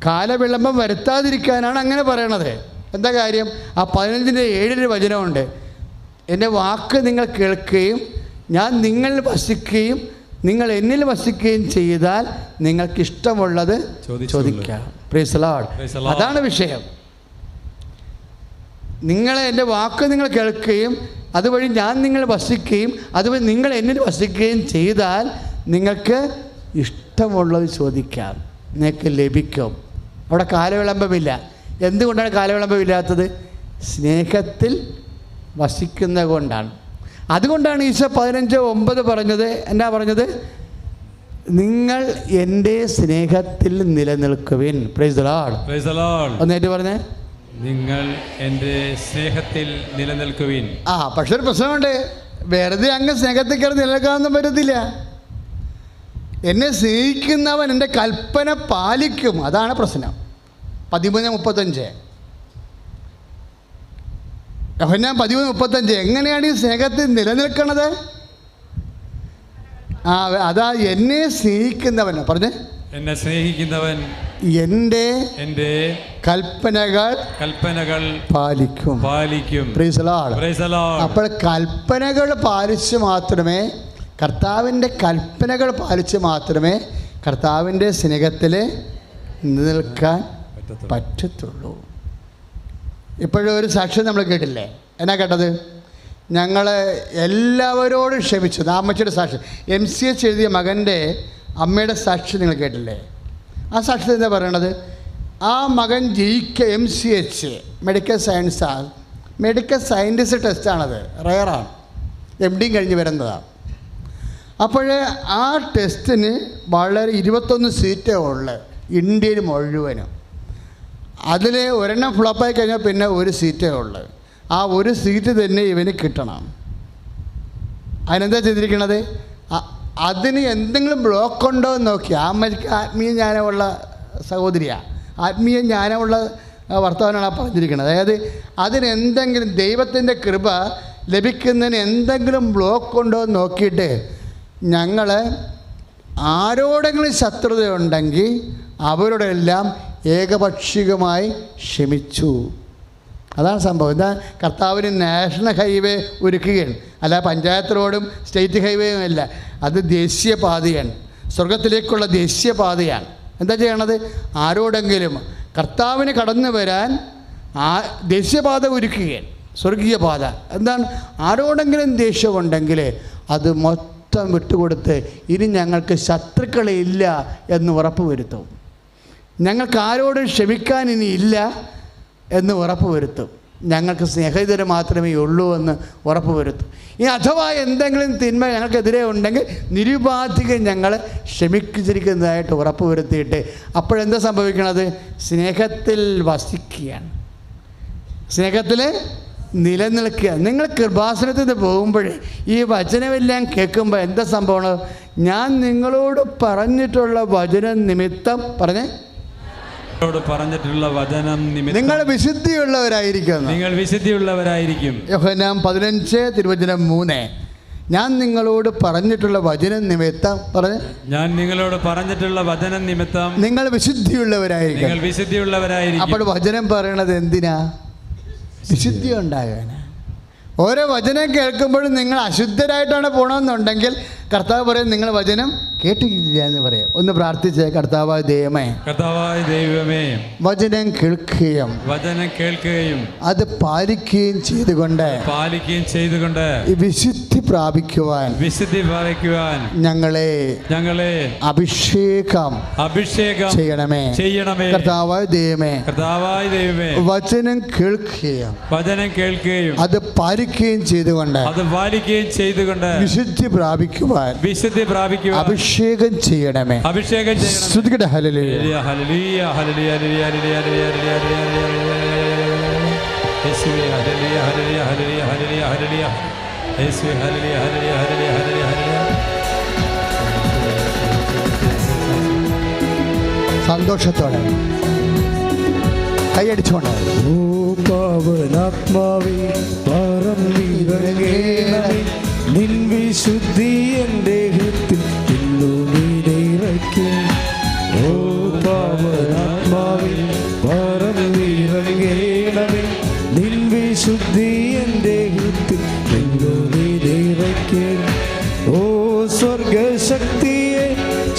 കാലവിളംബം വരുത്താതിരിക്കാനാണ് അങ്ങനെ പറയണത്. എന്താ കാര്യം? ആ 15:7 വചനമുണ്ട്. എൻ്റെ വാക്ക് നിങ്ങൾ കേൾക്കുകയും ഞാൻ നിങ്ങളിൽ വസിക്കുകയും നിങ്ങൾ എന്നിൽ വസിക്കുകയും ചെയ്താൽ നിങ്ങൾക്ക് ഇഷ്ടമുള്ളത് ചോദിക്കാം. Price the Lord. അതാണ് വിഷയം. എൻ്റെ വാക്ക് നിങ്ങൾ കേൾക്കുകയും അതുവഴി ഞാൻ നിങ്ങൾ വസിക്കുകയും അതുവഴി നിങ്ങൾ എന്നിൽ വസിക്കുകയും ചെയ്താൽ നിങ്ങൾക്ക് ഇഷ്ടമുള്ളത് ചോദിക്കാം, നിങ്ങൾക്ക് ലഭിക്കും. അവിടെ കാലവിളംബമില്ല. എന്തുകൊണ്ടാണ് കാലവിളംബമില്ലാത്തത്? സ്നേഹത്തിൽ വസിക്കുന്നത് കൊണ്ടാണ്. അതുകൊണ്ടാണ് ഈശോ 15:9 പറഞ്ഞത്. എന്നാ പറഞ്ഞത്? നിങ്ങൾ എൻ്റെ സ്നേഹത്തിൽ നിലനിൽക്കുവിൻ. Praise the Lord. ഒന്നേറ്റ് പറഞ്ഞേ, നിങ്ങൾ എൻ്റെ സ്നേഹത്തിൽ നിലനിൽക്കുവിൻ. പക്ഷെ ഒരു പ്രശ്നമുണ്ട്. വെറുതെ അങ്ങ് സ്നേഹത്തിൽ കയറി നിലനിൽക്കാനൊന്നും പറ്റത്തില്ല. എന്നെ സ്നേഹിക്കുന്നവൻ എൻ്റെ കൽപ്പന പാലിക്കും. അതാണ് പ്രശ്നം. 13:35 യോഹന്നാൻ 13:35. എങ്ങനെയാണ് ഈ സ്നേഹത്തിൽ നിലനിൽക്കണത്? അതാ എന്നെ സ്നേഹിക്കുന്നവൻ. പറഞ്ഞേ, എന്നെ സ്നേഹിക്കുന്നവൻ എൻ്റെ കൽപ്പനകൾ പാലിക്കും. Price the Lord. അപ്പോൾ കൽപ്പനകൾ പാലിച്ച് മാത്രമേ, കർത്താവിൻ്റെ കൽപ്പനകൾ പാലിച്ച് മാത്രമേ കർത്താവിൻ്റെ സ്നേഹത്തിൽ നിലനിൽക്കാൻ പറ്റത്തുള്ളൂ. ഇപ്പോഴും ഒരു സാക്ഷ്യം നമ്മൾ കേട്ടില്ലേ? എന്നാ കേട്ടത്? ഞങ്ങൾ എല്ലാവരോടും ക്ഷമിച്ചു. അമ്മച്ചിയുടെ സാക്ഷ്യം, MCH എഴുതിയ മകൻ്റെ അമ്മയുടെ സാക്ഷ്യം നിങ്ങൾ കേട്ടില്ലേ? ആ സാക്ഷ്യത്തിൽ എന്താ പറയണത്? ആ മകൻ MCH മെഡിക്കൽ സയൻറ്റിസ്റ്റ് ടെസ്റ്റാണത്. റയറാണ്, MD കഴിഞ്ഞ് വരുന്നതാണ്. അപ്പോൾ ആ ടെസ്റ്റിന് വളരെ 21 സീറ്റേ ഉള്ളു ഇന്ത്യയിൽ മുഴുവനും. അതിൽ ഒരെണ്ണം ഫ്ലോപ്പായി കഴിഞ്ഞാൽ പിന്നെ ഒരു സീറ്റേ ഉള്ളു. ആ ഒരു സീറ്റ് തന്നെ ഇവന് കിട്ടണം. അതിനെന്താ ചെയ്തിരിക്കണത്? അതിന് എന്തെങ്കിലും ബ്ലോക്ക് ഉണ്ടോ എന്ന് നോക്കി. ആ അമ്മയ്ക്ക് ആത്മീയ ജ്ഞാനമുള്ള സഹോദരിയാണ്, ആത്മീയ ജ്ഞാനമുള്ള വർത്തമാനമാണ് ആ പറഞ്ഞിരിക്കുന്നത്. അതായത് അതിനെന്തെങ്കിലും ദൈവത്തിൻ്റെ കൃപ ലഭിക്കുന്നതിന് എന്തെങ്കിലും ബ്ലോക്ക് ഉണ്ടോ എന്ന് നോക്കിയിട്ട് ഞങ്ങൾ ആരോടെങ്കിലും ശത്രുതയുണ്ടെങ്കിൽ അവരോടെല്ലാം ഏകപക്ഷികമായി ക്ഷമിച്ചു. അതാണ് സംഭവം. എന്താ? കർത്താവിന് നാഷണൽ ഹൈവേ ഒരുക്കുകയാണ്, അല്ല പഞ്ചായത്ത് റോഡും സ്റ്റേറ്റ് ഹൈവേയും അല്ല. അത് ദേശീയപാതയാണ്, സ്വർഗത്തിലേക്കുള്ള ദേശീയപാതയാണ്. എന്താ ചെയ്യണത്? ആരോടെങ്കിലും കർത്താവിന് കടന്നു വരാൻ ദേശീയപാത ഒരുക്കുകയാണ്, സ്വർഗീയ പാത. എന്താണ്? ആരോടെങ്കിലും ദേഷ്യമുണ്ടെങ്കിൽ അത് മൊത്തം വിട്ടുകൊടുത്ത് ഇനി ഞങ്ങൾക്ക് ശത്രുക്കളെ ഇല്ല എന്ന് ഉറപ്പ് വരുത്തും. ഞങ്ങൾക്ക് ആരോടും ക്ഷമിക്കാൻ ഇനി ഇല്ല എന്ന് ഉറപ്പ് വരുത്തും. ഞങ്ങൾക്ക് സ്നേഹിതര് മാത്രമേ ഉള്ളൂ എന്ന് ഉറപ്പ് വരുത്തും. ഇനി അഥവാ എന്തെങ്കിലും തിന്മ ഞങ്ങൾക്കെതിരെ ഉണ്ടെങ്കിൽ നിരുപാധികം ഞങ്ങൾ ക്ഷമിച്ചിരിക്കുന്നതായിട്ട് ഉറപ്പ് വരുത്തിയിട്ട് അപ്പോഴെന്താ സംഭവിക്കണത്? സ്നേഹത്തിൽ വസിക്കുകയാണ്, സ്നേഹത്തിൽ നിലനിൽക്കുക. നിങ്ങൾ കൃപാസനത്തിൽ പോകുമ്പോൾ ഈ വചനമെല്ലാം കേൾക്കുമ്പോൾ എന്താ സംഭവം? ഞാൻ നിങ്ങളോട് പറഞ്ഞിട്ടുള്ള വചനം നിമിത്തം പറഞ്ഞിട്ടുള്ള വചനം നിമിത്തം നിങ്ങൾ വിശുദ്ധിയുള്ളവരായിരിക്കും. യോഹന്നാൻ 15:3 ഞാൻ നിങ്ങളോട് പറഞ്ഞിട്ടുള്ള വചനം നിമിത്തം ഞാൻ നിങ്ങളോട് പറഞ്ഞിട്ടുള്ള വചനം നിമിത്തം നിങ്ങൾ വിശുദ്ധിയുള്ളവരായിരിക്കും. അപ്പോൾ വചനം പറയണത് എന്തിനാ? വിശുദ്ധി ഉണ്ടാകാനാ. ഓരോ വചനം കേൾക്കുമ്പോഴും നിങ്ങൾ അശുദ്ധരായിട്ടാണ് പോകണമെന്നുണ്ടെങ്കിൽ കർത്താവ് പറയും നിങ്ങൾ വചനം കേട്ടിട്ടില്ല എന്ന് പറയാം. ഒന്ന് പ്രാർത്ഥിച്ചേ. കർത്താവായ ദൈവമേ, വചനം കേൾക്കുകയും അത് പാലിക്കുകയും ചെയ്തുകൊണ്ട് വിശുദ്ധി പ്രാപിക്കുവാൻ ഞങ്ങളെ അഭിഷേകം ചെയ്യണമേ. കർത്താവായ ദൈവമേ, വചനം കേൾക്കുകയും അത് പാലിക്കുകയും ചെയ്തുകൊണ്ട് വിശുദ്ധി പ്രാപിക്കുവാൻ അഭിഷേകം ചെയ്യണമേ. ശ്രുതികട ഹല്ലേലൂയ ഹല്ലേലൂയ ഹല്ലേലൂയ ഹല്ലേലൂയ യേശുവേ ഹല്ലേലൂയ ഹല്ലേലൂയ ഹല്ലേലൂയ ഹല്ലേലൂയ ഹല്ലേലൂയ യേശുവേ ഹല്ലേലൂയ ഹല്ലേലൂയ ഹല്ലേലൂയ ഹല്ലേലൂയ. സന്തോഷത്തോടെ കൈയടിച്ചോണ്ട് പാവനാത്മാവേ പറന്നിറങ്ങേണമേ, നിൻ വിശുദ്ധി എൻ്റെ ഹൃത്തിൽ നിറയ്ക്കേ. ഓ പാവനാത്മാവേ പറന്നിറങ്ങേണമേ, നിൻ വിശുദ്ധി എൻ്റെ ഹൃത്തിൽ നിറയ്ക്കേ. ഓ സ്വർഗശക്തിയെ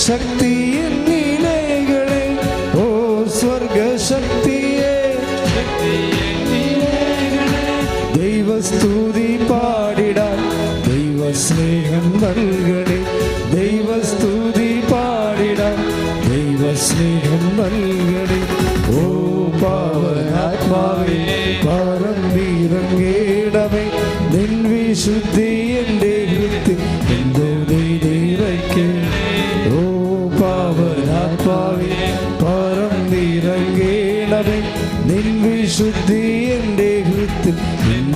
ശക്തിയെ നിലകളെ, ഓ സ്വർഗശക്തിയെ ദൈവസ്തുതി പാടിടാൻ ദൈവസ്നേഹം നൽകണേ. ദൈവസ്തുതി പാടിടാൻ ദൈവസ്നേഹം നൽകണേ. ഓ പാവനാത്മാവേ പറന്നിറങ്ങേണമേ, നിൻ വിശുദ്ധി എൻ്റെ ഹൃത്തിൽ നിറയ്ക്കേ. ഓ പാവനാത്മാവേ പറന്നിറങ്ങേണമേ, നിൻ വിശുദ്ധി എൻ്റെ ഹൃത്തിൽ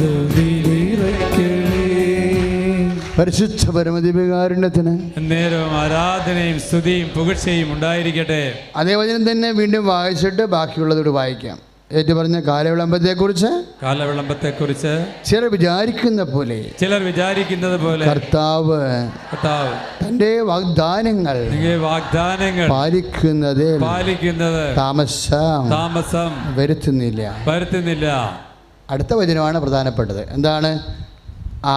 നിറയ്ക്കേ. പരിശുദ്ധ പരമദിവ്യകാരുണ്യത്തിന് നേരവും ആരാധനയും സ്തുതിയും പുകഴ്ചയും ഉണ്ടായിരിക്കട്ടെ. അതേ വചനം തന്നെ വീണ്ടും വായിച്ചിട്ട് ബാക്കിയുള്ളതോട് വായിക്കാം. ഏറ്റു പറഞ്ഞ കാലവിളംബത്തെക്കുറിച്ച് ചിലർ വിചാരിക്കുന്നത് പോലെ കർത്താവ് തന്റെ വാഗ്ദാനങ്ങൾ പാലിക്കുന്നത് താമസം വരുത്തുന്നില്ല. അടുത്ത വചനമാണ് പ്രധാനപ്പെട്ടത്. എന്താണ്?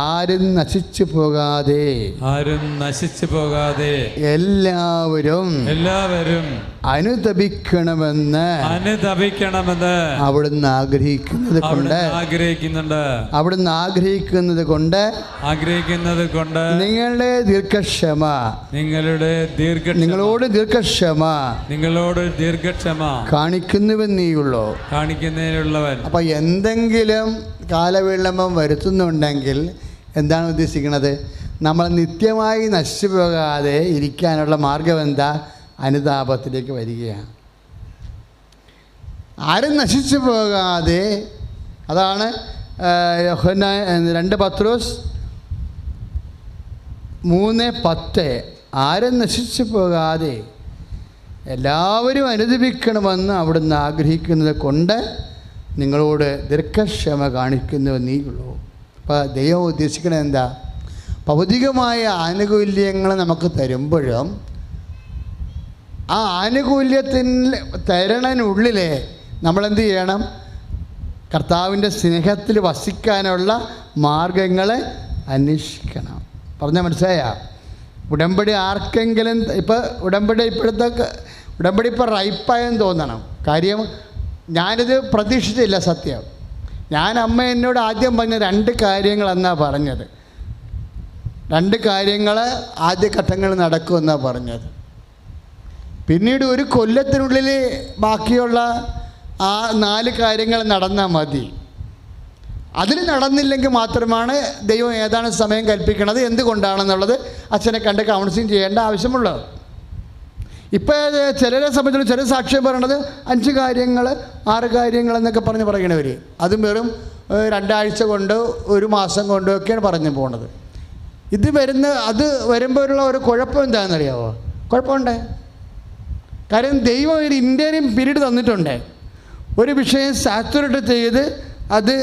ആരും നശിച്ചു പോകാതെ എല്ലാവരും അനുതപിക്കണമെന്ന് അവിടുന്ന് ആഗ്രഹിക്കുന്നത് കൊണ്ട് നിങ്ങളുടെ നിങ്ങളോട് ദീർഘക്ഷമ കാണിക്കുന്നവൻ. അപ്പൊ എന്തെങ്കിലും കാലവിളംബം വരുത്തുന്നുണ്ടെങ്കിൽ എന്താണ് ഉദ്ദേശിക്കുന്നത്? നമ്മൾ നിത്യമായി നശിച്ചു പോകാതെ ഇരിക്കാനുള്ള മാർഗം എന്താ? അനുതാപത്തിലേക്ക് വരികയാണ്. ആരും നശിച്ചു പോകാതെ, അതാണ് 2 പത്രോസ് 3:10. ആരും നശിച്ചു പോകാതെ എല്ലാവരും അനുദപിക്കണമെന്ന് അവിടുന്ന് ആഗ്രഹിക്കുന്നത് കൊണ്ട് നിങ്ങളോട് ദീർഘക്ഷമ കാണിക്കുന്നു നീയുള്ളൂ. അപ്പോൾ ദൈവം ഉദ്ദേശിക്കണത് എന്താ? ഭൗതികമായ ആനുകൂല്യങ്ങൾ നമുക്ക് തരുമ്പോഴും ആ ആനുകൂല്യത്തിന് തരണനുള്ളിൽ നമ്മളെന്ത് ചെയ്യണം? കർത്താവിൻ്റെ സ്നേഹത്തിൽ വസിക്കാനുള്ള മാർഗങ്ങൾ അന്വേഷിക്കണം. പറഞ്ഞാൽ മനസ്സിലായ? ഉടമ്പടി ആർക്കെങ്കിലും ഉടമ്പടി ഇപ്പോൾ റൈപ്പായെന്ന് തോന്നണം. കാര്യം ഞാനിത് പ്രതീക്ഷിച്ചില്ല. സത്യം, ഞാൻ അമ്മ എന്നോട് ആദ്യം പറഞ്ഞ 2 കാര്യങ്ങളെന്നാണ് പറഞ്ഞത്. 2 കാര്യങ്ങൾ ആദ്യഘട്ടങ്ങളിൽ നടക്കുമെന്നാണ് പറഞ്ഞത്. പിന്നീട് 1 കൊല്ലത്തിനുള്ളിൽ ബാക്കിയുള്ള ആ 4 കാര്യങ്ങൾ നടന്നാൽ മതി. അതിൽ നടന്നില്ലെങ്കിൽ മാത്രമാണ് ദൈവം ഏതാണ് സമയം കൽപ്പിക്കുന്നത്, എന്തുകൊണ്ടാണെന്നുള്ളത് അച്ഛനെ കണ്ട് കൗൺസിലിംഗ് ചെയ്യേണ്ട ആവശ്യമുള്ളത്. ഇപ്പോൾ ചിലരെ സംബന്ധിച്ചുള്ള ചില സാക്ഷ്യം പറയണത് 5 കാര്യങ്ങൾ 6 കാര്യങ്ങൾ എന്നൊക്കെ പറയണവർ അതും വെറും 2 ആഴ്ച കൊണ്ട് 1 മാസം കൊണ്ടോ ഒക്കെയാണ് പറഞ്ഞു പോകുന്നത്. അത് വരുമ്പോഴുള്ള ഒരു കുഴപ്പം എന്താണെന്നറിയാമോ? കുഴപ്പമുണ്ട്. കാര്യം ദൈവം ഒരു ഇൻ്റർവ്യൂ പീരീഡ് തന്നിട്ടുണ്ട്. ഒരു വിഷയം സാച്ചുറേറ്റ് ചെയ്ത് അത്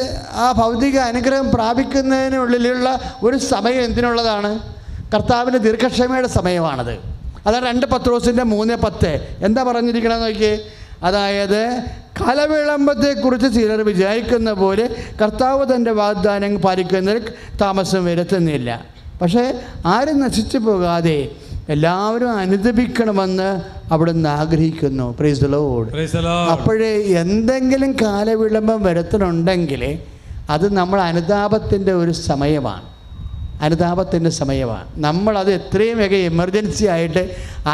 ആ ഭൗതിക അനുഗ്രഹം പ്രാപിക്കുന്നതിനുള്ളിലുള്ള ഒരു സമയം എന്തിനുള്ളതാണ്? കർത്താവിൻ്റെ ദീർഘക്ഷമയുടെ സമയമാണത്. അതാണ് 2 പത്രോസിൻ്റെ 3:10 എന്താ പറഞ്ഞിരിക്കണമെന്ന് നോക്കിയേ. അതായത് കാലവിളംബത്തെക്കുറിച്ച് ചിലർ വിചാരിക്കുന്ന പോലെ കർത്താവ് തൻ്റെ വാഗ്ദാനം പാലിക്കുന്നതിൽ താമസം വരുത്തുന്നില്ല. പക്ഷേ ആരും നശിച്ചു പോകാതെ എല്ലാവരും അനുദപിക്കണമെന്ന് അവിടുന്ന് ആഗ്രഹിക്കുന്നു. Price the Lord. അപ്പോഴേ എന്തെങ്കിലും കാലവിളംബം വരുത്തണമെങ്കിൽ അത് നമ്മൾ അനുതാപത്തിൻ്റെ ഒരു സമയമാണ്. അനുതാപത്തിൻ്റെ സമയമാണ്. നമ്മളത് എത്രയും വേഗം എമർജൻസി ആയിട്ട്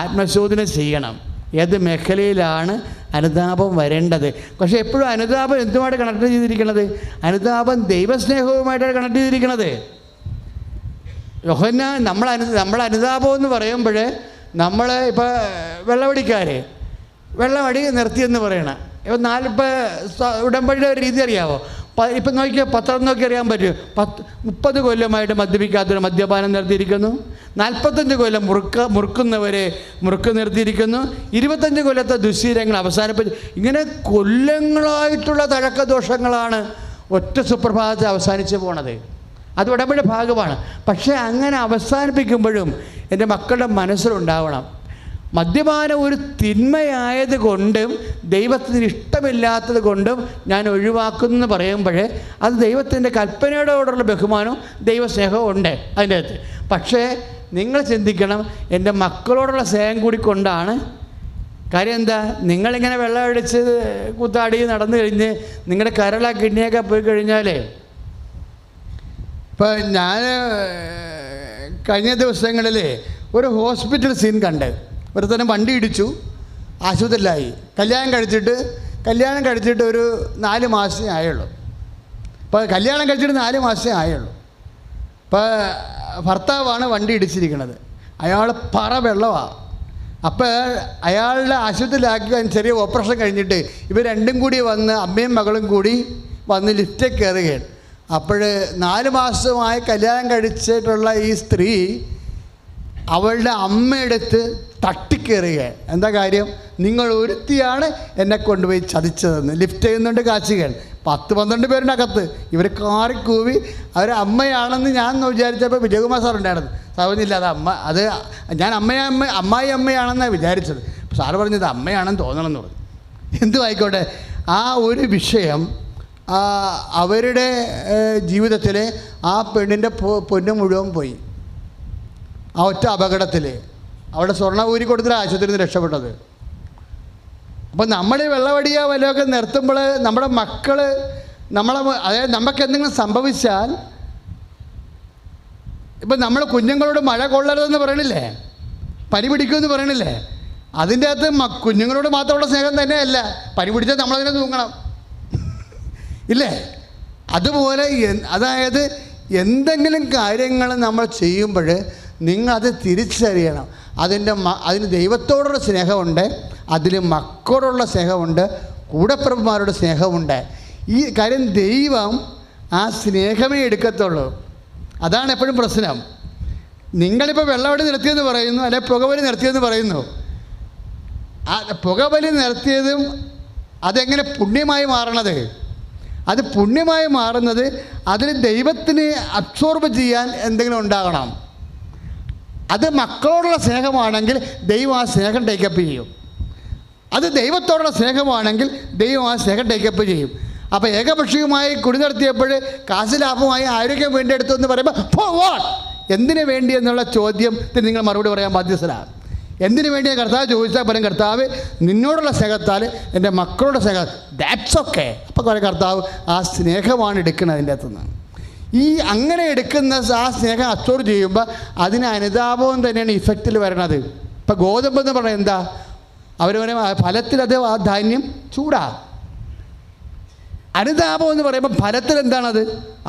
ആത്മശോധന ചെയ്യണം. ഏത് മേഖലയിലാണ് അനുതാപം വരേണ്ടത്? പക്ഷേ എപ്പോഴും അനുതാപം എന്തുമായിട്ട് കണക്ട് ചെയ്തിരിക്കുന്നത്? അനുതാപം ദൈവസ്നേഹവുമായിട്ടാണ് കണക്ട് ചെയ്തിരിക്കുന്നത്. യോഹന്നാൻ നമ്മൾ അനുതാപം എന്ന് പറയുമ്പോൾ നമ്മൾ ഇപ്പോൾ വെള്ളമടി നിർത്തിയെന്ന് പറയണം. ഇപ്പോൾ ഉടമ്പടിയുടെ ഒരു രീതി അറിയാമോ? ഇപ്പം നോക്കിയാൽ പത്രം നോക്കി അറിയാൻ പറ്റും. 30 കൊല്ലമായിട്ട് മദ്യപിക്കാത്തൊരു മദ്യപാനം നിർത്തിയിരിക്കുന്നു. 45 കൊല്ലം മുറുക്കുന്നവരെ മുറുക്ക് നിർത്തിയിരിക്കുന്നു. 25 കൊല്ലത്തെ ദുശ്ശീലങ്ങൾ അവസാനിപ്പിച്ച് ഇങ്ങനെ കൊല്ലങ്ങളായിട്ടുള്ള തഴക്കദോഷങ്ങളാണ് ഒറ്റ സുപ്രഭാതത്തെ അവസാനിച്ച് പോണത്. അത് ഉടമ്പടി ഭാഗമാണ്. പക്ഷേ അങ്ങനെ അവസാനിപ്പിക്കുമ്പോഴും എൻ്റെ മക്കളുടെ മനസ്സിലുണ്ടാവണം, മദ്യപാനം ഒരു തിന്മയായത് കൊണ്ടും ദൈവത്തിന് ഇഷ്ടമില്ലാത്തത് കൊണ്ടും ഞാൻ ഒഴിവാക്കുന്നു എന്ന് പറയുമ്പോൾ അത് ദൈവത്തിൻ്റെ കൽപ്പനയോടുള്ള ബഹുമാനവും ദൈവസ്നേഹവും ഉണ്ട് അതിൻ്റെ അകത്ത്. പക്ഷേ നിങ്ങൾ ചിന്തിക്കണം, എൻ്റെ മക്കളോടുള്ള സ്നേഹം കൂടി കൊണ്ടാണ്. കാര്യം എന്താ? നിങ്ങളിങ്ങനെ വെള്ളം അടിച്ച് കുത്താടി നടന്നു കഴിഞ്ഞ് നിങ്ങളുടെ കരള കിഡ്നിയൊക്കെ പോയി കഴിഞ്ഞാൽ, ഇപ്പം ഞാൻ കഴിഞ്ഞ ദിവസങ്ങളിൽ ഒരു ഹോസ്പിറ്റൽ സീൻ കണ്ട്. ഒരുത്തരം വണ്ടി ഇടിച്ചു, ആശുപത്രിയിലായി. കല്യാണം കഴിച്ചിട്ട് ഒരു 4 മാസമേ ആയുള്ളൂ. ഇപ്പോൾ കല്യാണം കഴിച്ചിട്ട് 4 മാസമേ ആയുള്ളൂ. ഇപ്പോൾ ഭർത്താവാണ് വണ്ടി ഇടിച്ചിരിക്കുന്നത്. അയാൾ വെള്ളമാണ്. അപ്പോൾ അയാളുടെ ആശുപത്രിയിലാക്കി ചെറിയ ഓപ്പറേഷൻ കഴിഞ്ഞിട്ട് ഇവർ രണ്ടും കൂടി വന്ന്, അമ്മയും മകളും കൂടി വന്ന് ലിഫ്റ്റിൽ കയറുകയാണ്. അപ്പോൾ 4 മാസമായി കല്യാണം കഴിച്ചിട്ടുള്ള ഈ സ്ത്രീ അവളുടെ അമ്മയെടുത്ത് തട്ടിക്കയറുകയാണ്. എന്താ കാര്യം? നിങ്ങൾ ഒരുത്തിയാണ് എന്നെ കൊണ്ടുപോയി ചതിച്ചതെന്ന്. ലിഫ്റ്റ് ചെയ്യുന്നുണ്ട് കാശുകൾ. 10-12 പേരുടെ അകത്ത് ഇവർ കാറിക്കൂവി അവർ അമ്മയാണെന്ന് ഞാൻ വിചാരിച്ചപ്പോൾ വിജയകുമാർ സാർ ഉണ്ടായിരുന്നു. സാർ പറഞ്ഞില്ല, അത് ഞാൻ അമ്മായിയമ്മയാണെന്നാണ് വിചാരിച്ചത്. സാറ് പറഞ്ഞത് അമ്മയാണെന്ന് തോന്നണമെന്ന് പറഞ്ഞു. എന്തുമായിക്കോട്ടെ, ആ ഒരു വിഷയം അവരുടെ ജീവിതത്തിൽ ആ പെണ്ണിൻ്റെ പൊന്ന് മുഴുവൻ പോയി. ആ ഒറ്റ അപകടത്തിൽ അവിടെ സ്വർണ്ണ ഊരി കൊടുത്തിട്ട് ആശുപത്രിയിൽ നിന്ന് രക്ഷപ്പെട്ടത്. അപ്പോൾ നമ്മൾ വെള്ളവടിയോ വല്ലതൊക്കെ നിർത്തുമ്പോൾ നമ്മുടെ മക്കൾ അതായത് നമുക്ക് എന്തെങ്കിലും സംഭവിച്ചാൽ, ഇപ്പം നമ്മൾ കുഞ്ഞുങ്ങളോട് മഴ കൊള്ളരുതെന്ന് പറയണില്ലേ, പനി പിടിക്കുമെന്ന് പറയണില്ലേ, അതിൻ്റെ അകത്ത് കുഞ്ഞുങ്ങളോട് മാത്രമുള്ള സ്നേഹം തന്നെയല്ല. പനി പിടിച്ചാൽ നമ്മളതിനെ തൂങ്ങണം ഇല്ലേ? അതുപോലെ അതായത് എന്തെങ്കിലും കാര്യങ്ങൾ നമ്മൾ ചെയ്യുമ്പോൾ നിങ്ങളത് തിരിച്ചറിയണം. അതിന് ദൈവത്തോടുള്ള സ്നേഹമുണ്ട്, അതിൽ മക്കളോടുള്ള സ്നേഹമുണ്ട്, കൂടപ്പിറപ്പുമാരുടെ സ്നേഹമുണ്ട്. ഈ കാര്യം ദൈവം ആ സ്നേഹമേ എടുക്കത്തുള്ളൂ. അതാണ് എപ്പോഴും പ്രശ്നം. നിങ്ങളിപ്പോൾ വെള്ളവടി നിർത്തിയെന്ന് പറയുന്നു, അല്ലെ പുകവലി നിർത്തിയെന്ന് പറയുന്നു. ആ പുകവലി നിർത്തിയതും അതെങ്ങനെ പുണ്യമായി മാറണത്? അത് പുണ്യമായി മാറുന്നത് അതിന് ദൈവത്തിന് അബ്സോർബ് ചെയ്യാൻ എന്തെങ്കിലും ഉണ്ടാകണം. അത് മക്കളോടുള്ള സ്നേഹമാണെങ്കിൽ ദൈവം ആ സ്നേഹം ടേക്കപ്പ് ചെയ്യും. അത് ദൈവത്തോടുള്ള സ്നേഹമാണെങ്കിൽ ദൈവം ആ സ്നേഹം ടേക്കപ്പ് ചെയ്യും. അപ്പോൾ ഏകപക്ഷീയമായി കുടി നിർത്തിയപ്പോൾ കാശ് ലാഭമായി ആരോഗ്യം വീണ്ടെടുത്തു എന്ന് പറയുമ്പോൾ ഫോർ വാട്ട്, എന്തിനു വേണ്ടി എന്നുള്ള ചോദ്യത്തിന് നിങ്ങൾ മറുപടി പറയാൻ ബാധ്യസ്ഥരാണ്. എന്തിനു വേണ്ടിയാണ് കർത്താവ് ചോദിച്ചാൽ പറയും, കർത്താവ് നിന്നോടുള്ള സ്നേഹത്താൽ എൻ്റെ മക്കളുടെ സ്നേഹം, ദാറ്റ്സ് ഓക്കെ. അപ്പോൾ കുറേ കർത്താവ് ആ സ്നേഹമാണ് എടുക്കുന്നത് അതിൻ്റെ അകത്തുനിന്ന്. ഈ അങ്ങനെ എടുക്കുന്ന ആ സ്നേഹം അബ്സോർബ് ചെയ്യുമ്പോൾ അതിന് അനുതാപവും തന്നെയാണ് ഇഫക്റ്റിൽ വരണത്. ഇപ്പം ഗോതമ്പ് എന്ന് പറഞ്ഞാൽ എന്താ? അവർ പറയും ഫലത്തിൽ അത് ആ ധാന്യം ചൂടാ. അനുതാപം എന്ന് പറയുമ്പോൾ ഫലത്തിൽ എന്താണത്?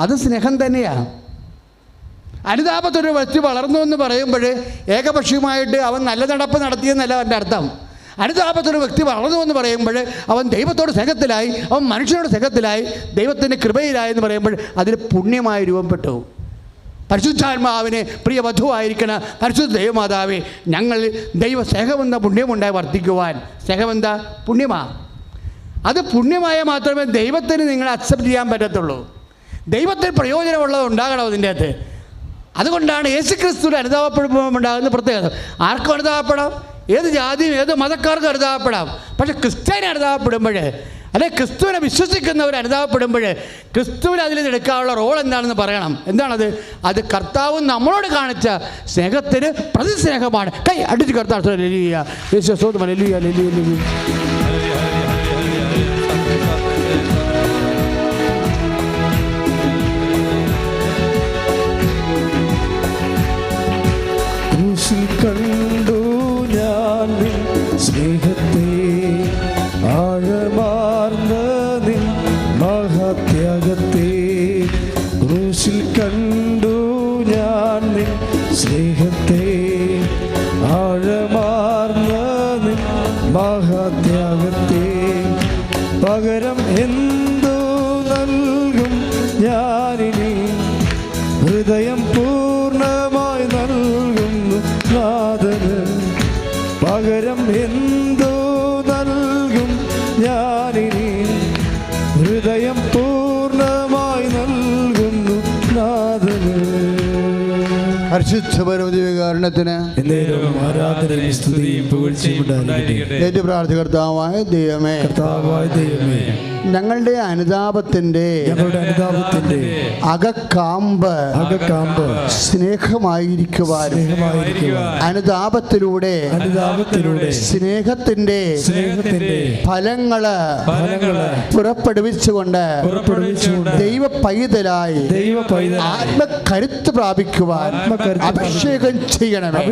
അത് സ്നേഹം തന്നെയാണ്. അനുതാപത്തൊരു വ്യക്തി വളർന്നു എന്ന് പറയുമ്പോൾ ഏകപക്ഷീയമായിട്ട് അവൻ നല്ല നടപ്പ് നടത്തിയെന്നല്ല അവൻ്റെ അർത്ഥം. അനുതാപത്തൊരു വ്യക്തി വളർന്നു എന്ന് പറയുമ്പോൾ അവൻ ദൈവത്തോട് സ്നേഹത്തിലായി, അവൻ മനുഷ്യനോട് സ്നേഹത്തിലായി, ദൈവത്തിൻ്റെ കൃപയിലായി എന്ന് പറയുമ്പോൾ അതിൽ പുണ്യമായി രൂപപ്പെട്ടു. പരിശുദ്ധാത്മാവിനെ പ്രിയ വധുവായിരിക്കണ പരിശുദ്ധ ദൈവമാതാവേ, ഞങ്ങൾ ദൈവ സ്നേഹമെന്ന പുണ്യമുണ്ടായി വർദ്ധിക്കുവാൻ. സ്നേഹമെന്താ? പുണ്യമാണ്. അത് പുണ്യമായ മാത്രമേ ദൈവത്തിന് നിങ്ങളെ അക്സെപ്റ്റ് ചെയ്യാൻ പറ്റത്തുള്ളൂ. ദൈവത്തിന് പ്രയോജനമുള്ളത് ഉണ്ടാകണം അതിൻ്റെ അകത്ത്. അതുകൊണ്ടാണ് യേശുക്രിസ്തുവിന് അനുതാപപ്പെടുമ്പോൾ ഉണ്ടാകുന്ന പ്രത്യേകത. ആർക്കും അനുതാപപ്പെടാം, ഏത് ജാതിയും ഏത് മതക്കാർക്കും അനുതാപപ്പെടാം. പക്ഷേ ക്രിസ്ത്യാനി അനുതാപപ്പെടുമ്പോൾ, അല്ലെ ക്രിസ്തുവിനെ വിശ്വസിക്കുന്നവർ അനുതാപപ്പെടുമ്പോൾ, ക്രിസ്തുവിന് അതിൽ നിന്ന് എടുക്കാനുള്ള റോൾ എന്താണെന്ന് പറയണം. എന്താണത്? അത് കർത്താവ് നമ്മളോട് കാണിച്ച സ്നേഹത്തിന് പ്രതിസ്നേഹമാണ്. കൈ അടിച്ച് കർത്താവ് കണ്ടു ഞാൻ നിൻ സ്നേഹത്തെ, ആഴമാർന്ന നിൻ മഹാത്യാഗത്തെ. ക്രൂശിൽ കണ്ടു ഞാൻ നിൻ സ്നേഹത്തെ, ആഴമാർന്ന നിൻ മഹാത്യാഗത്തെ. പകരം എന്തു നൽകും ഞാനിനി, ഹൃദയം പൂർണ്ണമായി നൽകുന്നു നാഥന്. പകരം എന്തു നൽകും ഞാനിനി, ഹൃദയം പൂർണ്ണമായി നൽകുന്നു നാഥന്. പരിശുദ്ധ പരമദിവ്യകാരുണ്യത്തിന് ആരാധനയും സ്തുതിയും പുകഴ്ചയും ഉണ്ടായിരിക്കട്ടെ. ഏറ്റു പ്രാർത്ഥികർത്താവായ ദൈവമേ, ഞങ്ങളുടെ അനുതാപത്തിന്റെ അകക്കാമ്പ് സ്നേഹമായിരിക്കുവാനും അനുതാപത്തിലൂടെ സ്നേഹത്തിന്റെ ഫലങ്ങള് പുറപ്പെടുവിച്ചുകൊണ്ട് ദൈവ പൈതലായി ആത്മകരുത്ത് പ്രാപിക്കുവാൻ അഭിഷേകം ചെയ്യണമേ.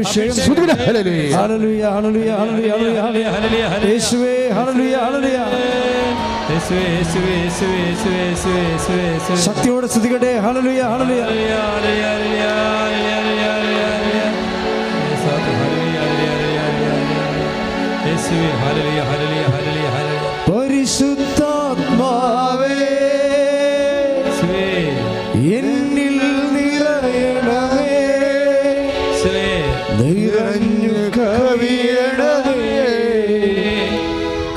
ശക്തിയോടെ സ്തുതിക്കട്ടെ. ഹല്ലേലൂയ, ഹല്ലേലൂയ. പരിശുദ്ധാത്മാവേ എന്നിൽ നിറയണമേ, നിറഞ്ഞു കവിയണമേ,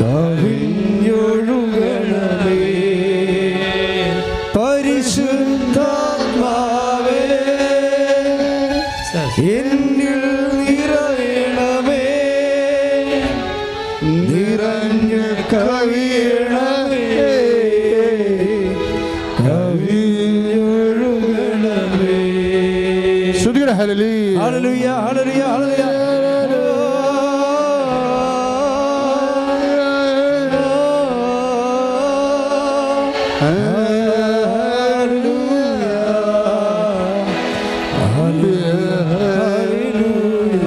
കവിഞ്ഞൊഴുകണമേ. പരിശുദ്ധാത്മാവേ എന്നിൽ നിറയണമേ, നിറഞ്ഞു കവിയണമേ, കവിഞ്ഞൊഴുകണമേ. ഹല്ലേലൂയ, ഹല്ലേലൂയ, ഹല്ലേലൂയ, ഹല്ലേലൂയ.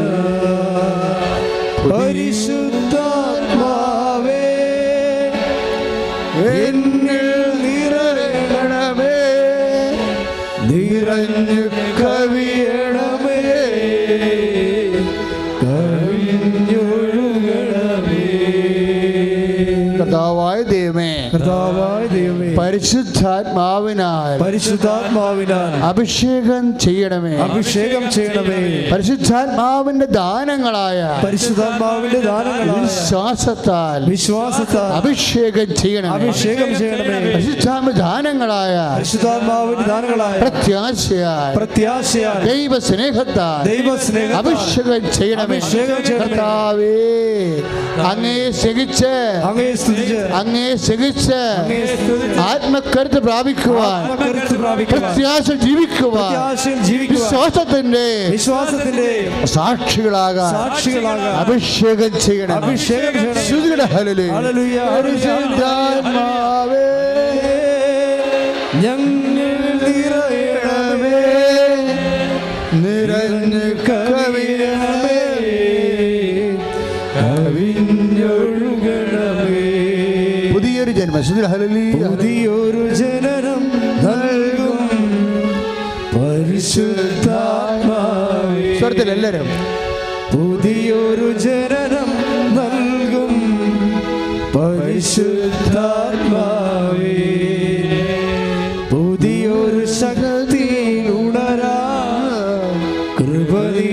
പരിശുദ്ധാത്മാവേ എന്നിൽ നിറയണമേ, നിറഞ്ഞു കവിയണമേ, കവിഞ്ഞൊഴുകണമേ. കർത്താവായ ദൈവമേ, പരിശുദ്ധാത്മാവിനാൽ അഭിഷേകം ചെയ്യണമേ, പരിശുദ്ധാത്മാവിന്റെ ദാനങ്ങളായ വിശ്വാസത്താൽ അഭിഷേകം ചെയ്യണമേ, പരിശുദ്ധാത്മ ദാനങ്ങളായ പ്രത്യാശയാൽ ദൈവ സ്നേഹത്താൽ അഭിഷേകം ചെയ്യണമേ. കർത്താവേ, അങ്ങേ സ്നേഹിച്ച് ആത്മകരുത്ത് പ്രാപിക്കുവാൻ, പ്രത്യാശ ജീവിക്കുവാൻ, വിശ്വാസത്തിന്റെ സാക്ഷികളാകാൻ അഭിഷേകം ചെയ്യണം. ഹല്ലേലൂയ. പരിശുദ്ധാത്മാവേ ഞങ്ങൾ നിറയണമേ, നിറഞ്ഞു കവിയണമേ, കവിഞ്ഞൊഴുകണമേ. പുതിയൊരു ജന്മം, പുതിയൊരു ജനനം നൽകും പരിശുദ്ധാത്മാവേ. സ്വരത്തിൽ എല്ലാവരും പുതിയൊരു ജനനം നൽകും പരിശുദ്ധാത്മാവേ. പുതിയൊരു ശക്തിയിൽ ഉണരാ കൃപ നീ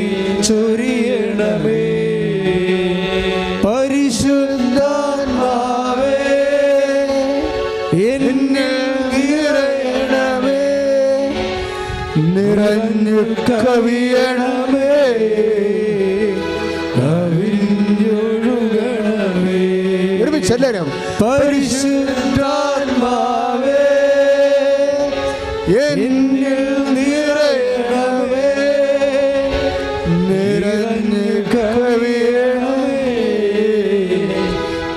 ചൊരിയണമേ. പരിശുദ്ധാത്മാവേ കവിയണമേ, കവിഞ്ഞൊഴുകണമേ. ഒരുമിച്ച് എല്ലാവരും പരിശുദ്ധാത്മാവേ എന്നിൽ നിറയണമേ, നിറഞ്ഞ് കവിയണമേ,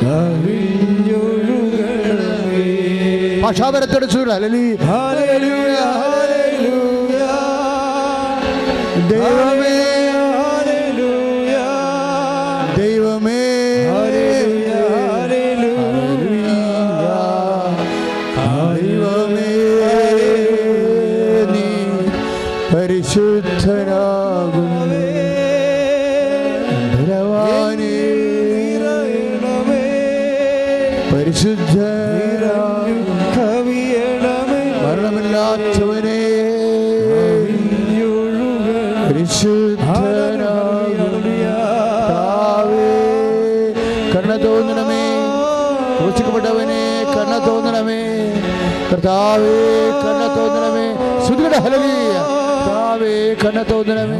കവിഞ്ഞൊഴുകണമേ. ഭാഷാപരത്തോടെ ചൂട് ഹല്ലേലൂയ ഹല്ലേലൂയ ഹല്ലേലൂയ ദൈവമേ ഹല്ലേലൂയ ദൈവമേ ഹല്ലേലൂയ ദൈവമേ നീ പരിശുദ്ധനാകുന്നു ബലവാനേ പരിശുദ്ധനാകുന്നു കവിയണമേ, മരണമില്ലാത്തവനെ പരിശുദ്ധനാകുന്നു കർത്താവേ, കരുണ തോന്നണമേ, ക്രൂശിക്കപ്പെട്ടവനെ കരുണ തോന്നണമേ, കർത്താവേ കരുണ തോന്നണമേ, ശ്രുതിയുടെ ഹല്ലേലൂയ, കർത്താവേ കരുണ തോന്നണമേ,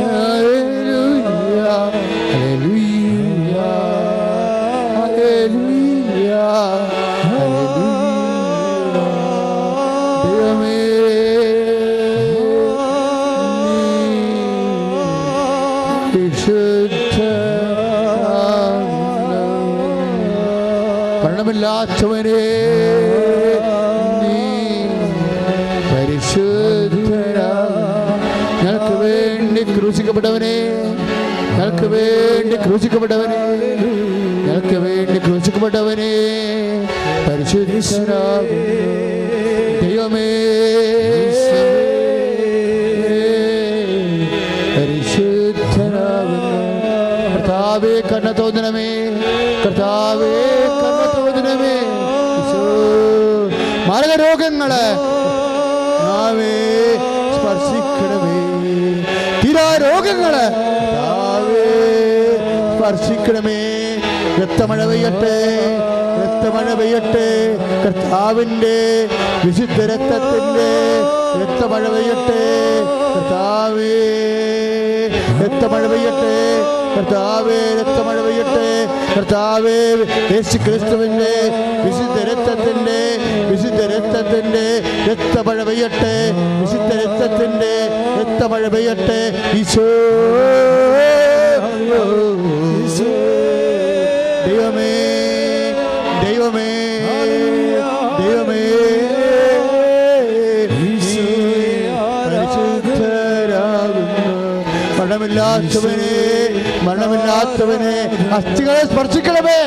ഹല്ലേലൂയ ഹല്ലേലൂയ ഹല്ലേലൂയ ഹല്ലേലൂയ ദൈവമേ മരണമില്ലാത്തവനെ നീ പരിശുദ്ധനാ, ഞങ്ങൾക്ക് വേണ്ടി ക്രൂശിക്കപ്പെട്ടവനെ, ഞങ്ങൾക്ക് വേണ്ടി ക്രൂശിക്കപ്പെട്ടവനെ, ഞങ്ങൾക്ക് വേണ്ടി ക്രൂശിക്കപ്പെട്ടവനെ, പരിശുദ്ധനാകുന്നു ദൈവമേ പരിശുദ്ധനാകുന്നു കർത്താവേ കരുണ തോന്നണമേ, കർത്താവേ കരുണ തോന്നണമേ, ഈശോ മാരകരോഗങ്ങള് കർത്താവേ സ്പർശിക്കണമേ, തീരാരോഗങ്ങള് കർത്താവേ സ്പർശിക്കണമേ, രക്തമഴ പെയ്യട്ടെ, രക്തമഴ പെയ്യട്ടെ, കർത്താവിൻ്റെ വിശുദ്ധ രക്തത്തിൻ്റെ രക്തമഴ പെയ്യട്ടെ, കർത്താവേ രക്തമഴ പെയ്യട്ടെ, കർത്താവേ രക്തമഴ പെയ്യട്ടെ, കർത്താവേ യേശു ക്രിസ്തുവിൻ്റെ വിശുദ്ധ രക്തത്തിൻ്റെ രക്തമഴ പെയ്യട്ടെ, വിശുദ്ധ രക്തത്തിൻ്റെ രക്തമഴ പെയ്യട്ടെ, ഈശോ ദൈവമേ ദൈവമേ ദൈവമേ പരിശുദ്ധരാകുന്നു മരണമില്ലാത്തവനെ, മരണമില്ലാത്തവനെ അസ്ഥികളെ സ്പർശിക്കണമേ,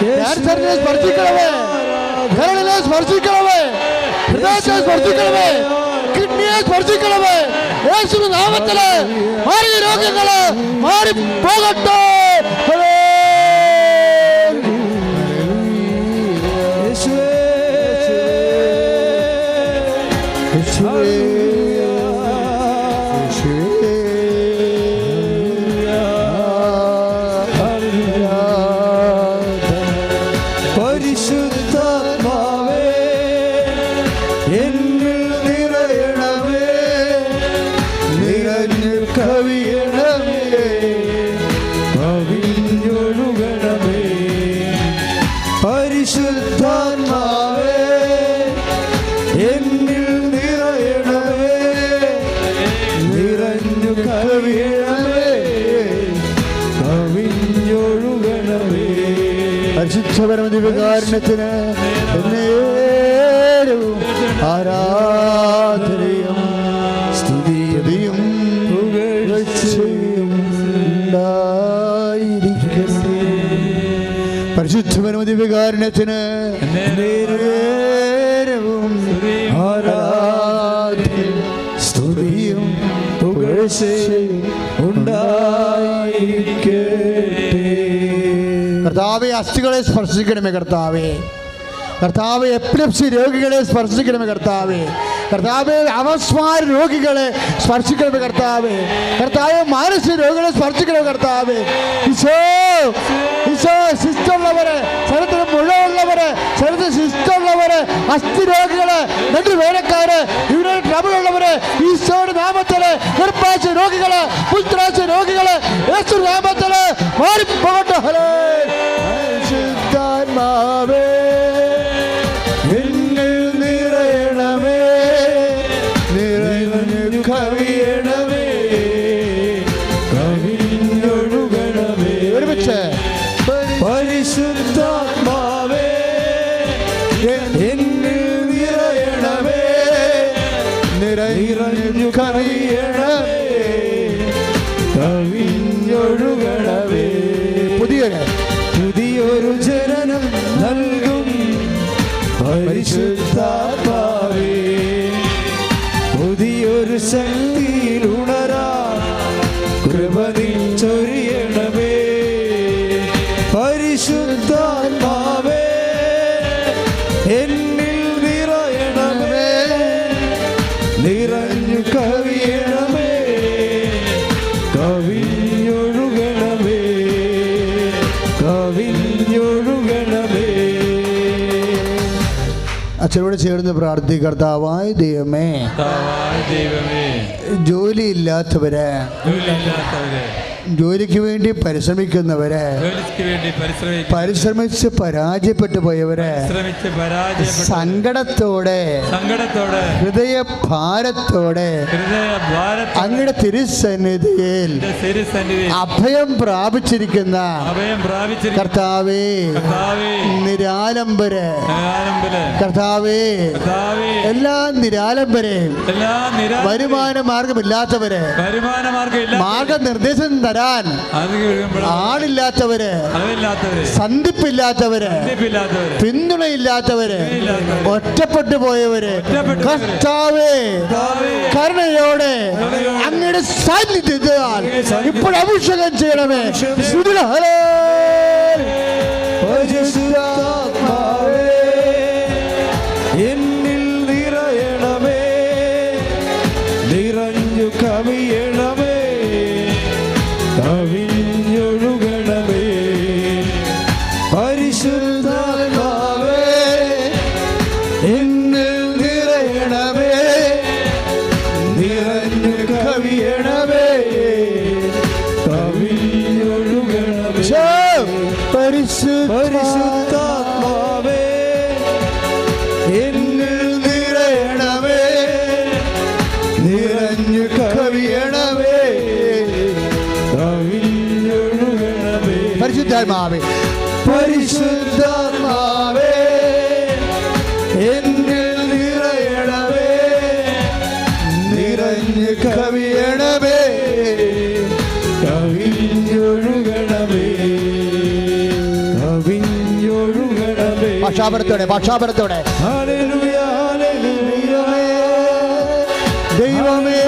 ക്യാൻസറിനെ സ്പർശിക്കണമേ, കരളിനെ സ്പർശിക്കണമേ, ഹൃദയത്തെ സ്പർശിക്കണമേ, കിഡ്നിയെ സ്പർശിക്കണമേ, യേശുവിന്റെ നാമത്തില് മാറിയ രോഗങ്ങള് മാറി പോകട്ടെ. പരിശുദ്ധാത്മാവേ എന്നിൽ നിറയണമേ, നിറഞ്ഞ് കവിയണമേ, കവിഞ്ഞൊഴുകണമേ. പരിശുദ്ധാത്മാവേ എന്നിൽ നിറയണമേ, നിറഞ്ഞു കവിയണമേ, കവിഞ്ഞൊഴുകണമേ. പരിശുദ്ധപരമദിവ്യകാരുണ്യത്തിന് എന്നേരവും ആരാധനയും സ്തുതിയും പുകഴ്ചയും ഉണ്ടായിരിക്കട്ടെ. പരിശുദ്ധപരമദിവ്യകാരുണ്യത്തിന് എന്നേരവും ആരാധനയും സ്തുതിയും പുകഴ്ചയും ഉണ്ടായിരിക്കട്ടെ. കർത്താവെ അസ്ഥികളെ സ്പർശിക്കണമേ, കർത്താവെ കർത്താവെ എപ്പിലെപ്സി രോഗികളെ സ്പർശിക്കണമേ, കർത്താവെ കർത്താവെ അവസ്മാര രോഗികളെ സ്പർശിക്കണമേ, കർത്താവെ കർത്താവെ മാനസിക രോഗികളെ സ്പർശിക്കണമേ, കർത്താവെ ഈശോ ഈശോ ശിസ്റ്റുള്ളവരെ, ശരീരത്തിന് മുഴുവുള്ളവരെ, ശരീരത്തിന് ശിസ്റ്റുള്ളവരെ, അസ്ഥി രോഗികള്, നെടുവേലക്കാര്, ഇവരുടെ ട്രബിളുള്ളവരെ ഈശോയുടെ നാമത്തിൽ പോകട്ടെ. പരിശുദ്ധാത്മാവേ എന്നിൽ നിറയണമേ, നിറഞ്ഞു കവിയണമേ, കവിഞ്ഞൊഴുകണമേ. ഒരുമിച്ച് പരിശുദ്ധാത്മാവേ എന്നിൽ നിറയണമേ, നിറഞ്ഞു കവിയണമേ, കവിഞ്ഞൊഴുകണമേ. പുതിയൊരു ജനനം നൽകും പരിശുദ്ധാത്മാവേ, പുതിയൊരു ശക്തിയിൽ ഉണരാൻ കൃപ നീ ചൊരിയണമേ. പരിശുദ്ധാത്മാവേ എന്നിൽ നിറയണമേ, നിറഞ്ഞു കവിയണമേ, കവിഞ്ഞൊഴുകണമേ, കവിഞ്ഞൊഴുകണമേ. അച്ഛനോട് ചേർന്ന് പ്രാർത്ഥിക്കർത്താവായ ദൈവമേ, ജോലിയില്ലാത്തവരെ, ജോലിക്ക് വേണ്ടി പരിശ്രമിക്കുന്നവരെ, പരിശ്രമിച്ച് പരാജയപ്പെട്ടു പോയവരെ, സങ്കടത്തോടെ ഹൃദയഭാരത്തോടെ അങ്ങയുടെ തിരുസന്നിധിയിൽ അഭയം പ്രാപിച്ചിരിക്കുന്ന കർത്താവേ, നിരാലംബരെ കർത്താവേ, എല്ലാ നിരാലംബരെയും, വരുമാന മാർഗമില്ലാത്തവരെ, മാർഗനിർദ്ദേശം തരാൻ ആളില്ലാത്തവര്, സന്ധിപ്പില്ലാത്തവര്, പിന്തുണയില്ലാത്തവര്, ഒറ്റപ്പെട്ടു പോയവര്, കർത്താവേ കരുണയോടെ അങ്ങയുടെ സാന്നിധ്യത്താൽ ഇപ്പോൾ അഭിഷേകം ചെയ്യണമേ. എന്നിൽ നിറയണമേ, നിറഞ്ഞു കവിയണമേ, കവിഞ്ഞൊഴുകണമേ. പരിശുദ്ധാത്മാവേ എന്നിൽ നിറയണമേ, നിറഞ്ഞു കവിയണമേ, കവിഞ്ഞൊഴുകണമേ. പരിശുദ്ധാത്മാവേ എന്നിൽ നിറയണമേ, നിറഞ്ഞു കവിയണമേ, കവിഞ്ഞൊഴുകണമേ. പരിശുദ്ധാത്മാവേ, പരിശുദ്ധാത്മാവേ എന്നിൽ നിറയണമേ, നിറഞ്ഞു കവിയണമേ, കവിഞ്ഞൊഴുകണമേ, കവിഞ്ഞൊഴുകണമേ. ഭാഷാപരത്തോടെ ഹല്ലേലൂയ, ഹല്ലേലൂയ. ദൈവമേ,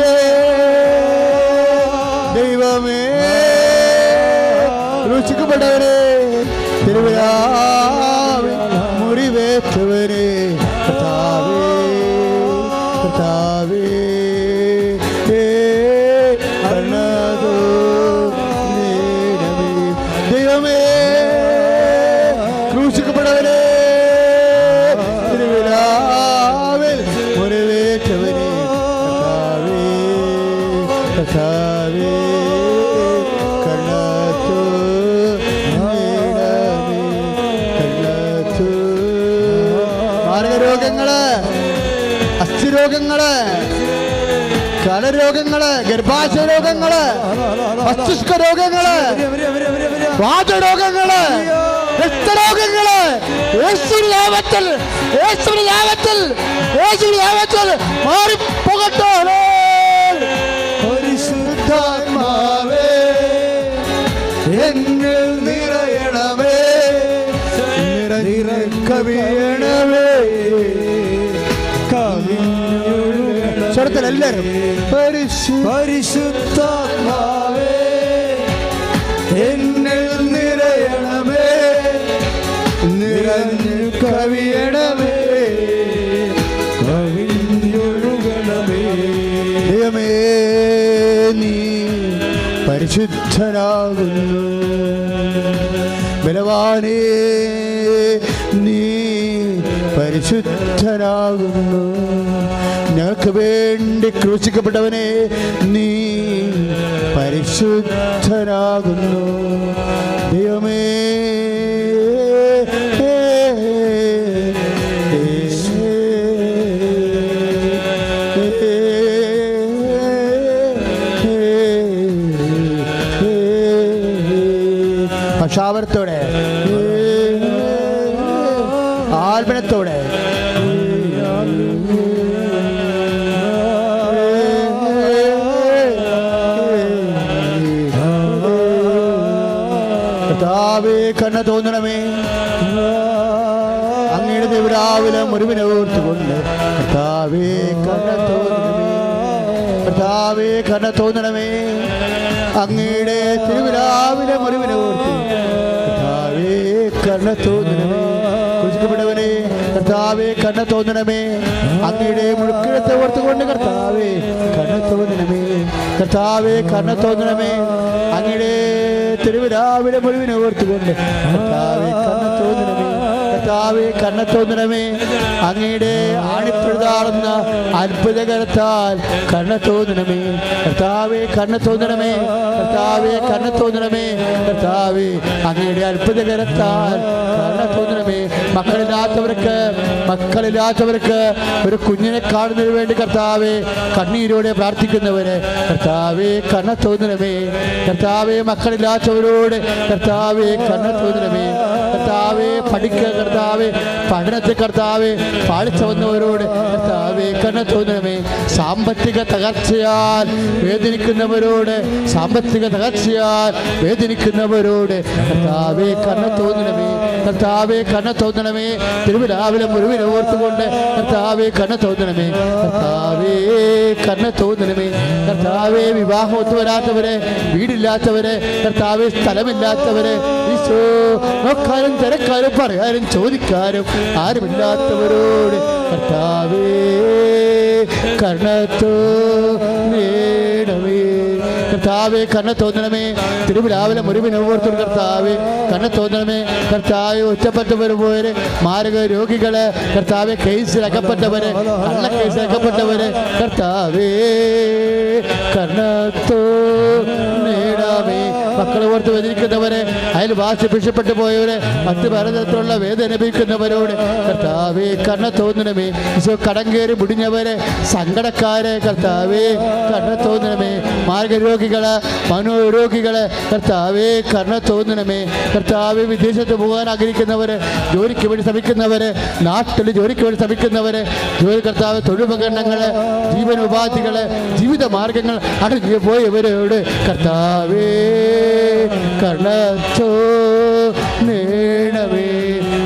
ദൈവമേ, ക്രൂശിക്കപ്പെട്ടവരെ, തിരുവിലാവിൽ മുറിവേറ്റവരെ, കർത്താവേ, കർത്താവേ, കരുണാതോ നേടമേ. ദൈവമേ, ക്രൂശിക്കപ്പെട്ടവരെ, തിരുവിലാവിൽ മുറിവേറ്റവരെ, കർത്താവേ, കരുണാതോ നേടമേ, കരുണാതോ. മാർഗരോഗങ്ങള്, അസ്ഥിരോഗങ്ങള്, കലരോഗങ്ങള്, ഗർഭാശയ രോഗങ്ങള്, മസ്തിഷ്ക രോഗങ്ങള്, വാതരോഗങ്ങള്, രക്തരോഗങ്ങള്, യേശുവിന്റെ നാമത്തിൽ, യേശുവിന്റെ നാമത്തിൽ, യേശുവിന്റെ നാമത്തിൽ മാറിപ്പോകട്ടെ. പരിശുദ്ധാത്മാവേ എന്നിൽ നിറയണമേ, നിറഞ്ഞു കവിയണമേ, കവിഞ്ഞൊഴുകണമേ. സ്വരത്തിൽ എല്ലാവരും പരിശുദ്ധാത്മാവേ എന്നിൽ നിറയണമേ, നിറഞ്ഞു കവിയണമേ, കവിഞ്ഞൊഴുകണമേ. ദൈവമേ, നീ പരിശുദ്ധനാകുന്നു. ബലവാനേ, നീ പരിശുദ്ധനാകുന്നു. ഞങ്ങൾക്ക് വേണ്ടി ക്രൂശിക്കപ്പെട്ടവനെ, നീ പരിശുദ്ധനാകുന്നു. ദൈവമേ, ക്ഷാപനത്തോടെ ആൽബനത്തോടെ കർത്താവേ കണ്ണ തോന്നണമേ. അങ്ങയുടെ ദിവരാവിലെ മുറിവിനെ ഓർത്തുകൊണ്ട് കർത്താവേ കണ്ണ തോന്നണമേ. കർത്താവേ കണ്ണ തോന്നണമേ. അങ്ങയുടെ തിരുവിരാവിലെ മുറിവിനെ ഓർത്ത് കർത്താവേ കണ്ണ തോന്നണമേ. കുരിശിക്കപ്പെട്ടവനെ കർത്താവേ കണ്ണ തോന്നണമേ. അങ്ങയുടെ മുഴുക്കിഴത്തെ ഓർത്തുകൊണ്ട് കർത്താവേ കണ്ണ തോന്നണമേ. കർത്താവേ കണ്ണ തോന്നണമേ. അങ്ങയുടെ തിരുവിരാവിലെ മുഴുവിനെ ഓർത്തുകൊണ്ട് കർത്താവേ കണ്ണ തോന്നണമേ. കർത്താവേ കണ്ണ തോന്നണമേ. അങ്ങയുടെ ആണിപ്പഴുതാറുന്ന അത്ഭുതകരത്താൽ കണ്ണ തോന്നണമേ. കർത്താവേ കണ്ണ തോന്നണമേ. കർത്താവേ കണ്ണ തോന്നണമേ. കർത്താവേ അങ്ങയുടെ അത്ഭുതകരത്താൽ കണ്ണ തോന്നണമേ. മക്കളില്ലാത്തവർക്ക് ഒരു കുഞ്ഞിനെ കാണുന്നതിന് വേണ്ടി കർത്താവേ കണ്ണീരോടെ പ്രാർത്ഥിക്കുന്നവരെ കർത്താവേ കണ്ണ തോന്നണമേ. കർത്താവേ മക്കളില്ലാത്തവരോട് കർത്താവേ കണ്ണ തോന്നണമേ. കർത്താവേ കർത്താവേ പഠനത്തിൽ കർത്താവേ പാളിച്ച വന്നവരോട് കർത്താവേ കണ്ണ തോന്നണമേ. സാമ്പത്തിക തകർച്ചയാൽ വേദനിക്കുന്നവരോട് വേദനിക്കുന്നവരോട് കർത്താവേ കണ്ണ തോന്നണമേ. കർത്താവേ കണ്ണ തോന്നണമേ. തിരുവിരാവിലെ മുറിവിനെ ഓർത്തുകൊണ്ട് കർത്താവേ കണ്ണ തോന്നണമേ. കർത്താവേ കണ്ണ തോന്നണമേ. കർത്താവേ വിവാഹം ഒത്തുവരാത്തവരെ, വീടില്ലാത്തവരെ, കർത്താവേ സ്ഥലമില്ലാത്തവരെ, ഈശോ നോക്കാനും തിരക്കാനും പറയാനും ചോദിക്കാനും ആരുമില്ലാത്തവരോട് കർത്താവേ കണ്ണത്തോ നേടമേ. കർത്താവേ കണ്ണ തോന്നണമേ. തിരുവിരാവിലെ മുറിവിനെ ഓർത്തുകൊണ്ട് കർത്താവേ കണ്ണ തോന്നണമേ. കർത്താവേ ഒറ്റപ്പെട്ടവർ പോയവര്, മാരക രോഗികള്, കർത്താവേ കേസിലകപ്പെട്ടവര്, കള്ള കേസിലകപ്പെട്ടവര് കർത്താവേ കണ്ണത്തോ നേടാമേ. മക്കളെ ഓർത്ത് വേദനിക്കുന്നവരെ, അയൽവാസി ഭിക്ഷപ്പെട്ടു പോയവരെ, മറ്റ് പലതരത്തിലുള്ള വേദന അനുഭവിക്കുന്നവരോട് കർത്താവേ കണ്ണ തോന്നണമേ. ഈശോ കടം കയറി മുടിഞ്ഞവരെ, സങ്കടക്കാരെ കർത്താവേ കണ്ണ തോന്നണമേ. മാർഗരോഗികള്, മനോരോഗികള് കർത്താവേ കണ്ണ തോന്നണമേ. കർത്താവേ വിദേശത്ത് പോകാൻ ആഗ്രഹിക്കുന്നവര്, ജോലിക്ക് വേണ്ടി ശ്രമിക്കുന്നവര്, നാട്ടിൽ ജോലിക്ക് വേണ്ടി ശ്രമിക്കുന്നവര്, ജോലി കർത്താവ് തൊഴിലുപകരണങ്ങള്, ജീവനോപാധികള്, ജീവിത മാർഗങ്ങൾ അടഞ്ഞു പോയവരോട് കർത്താവേ കണ്ണത്തോ നേടമേ.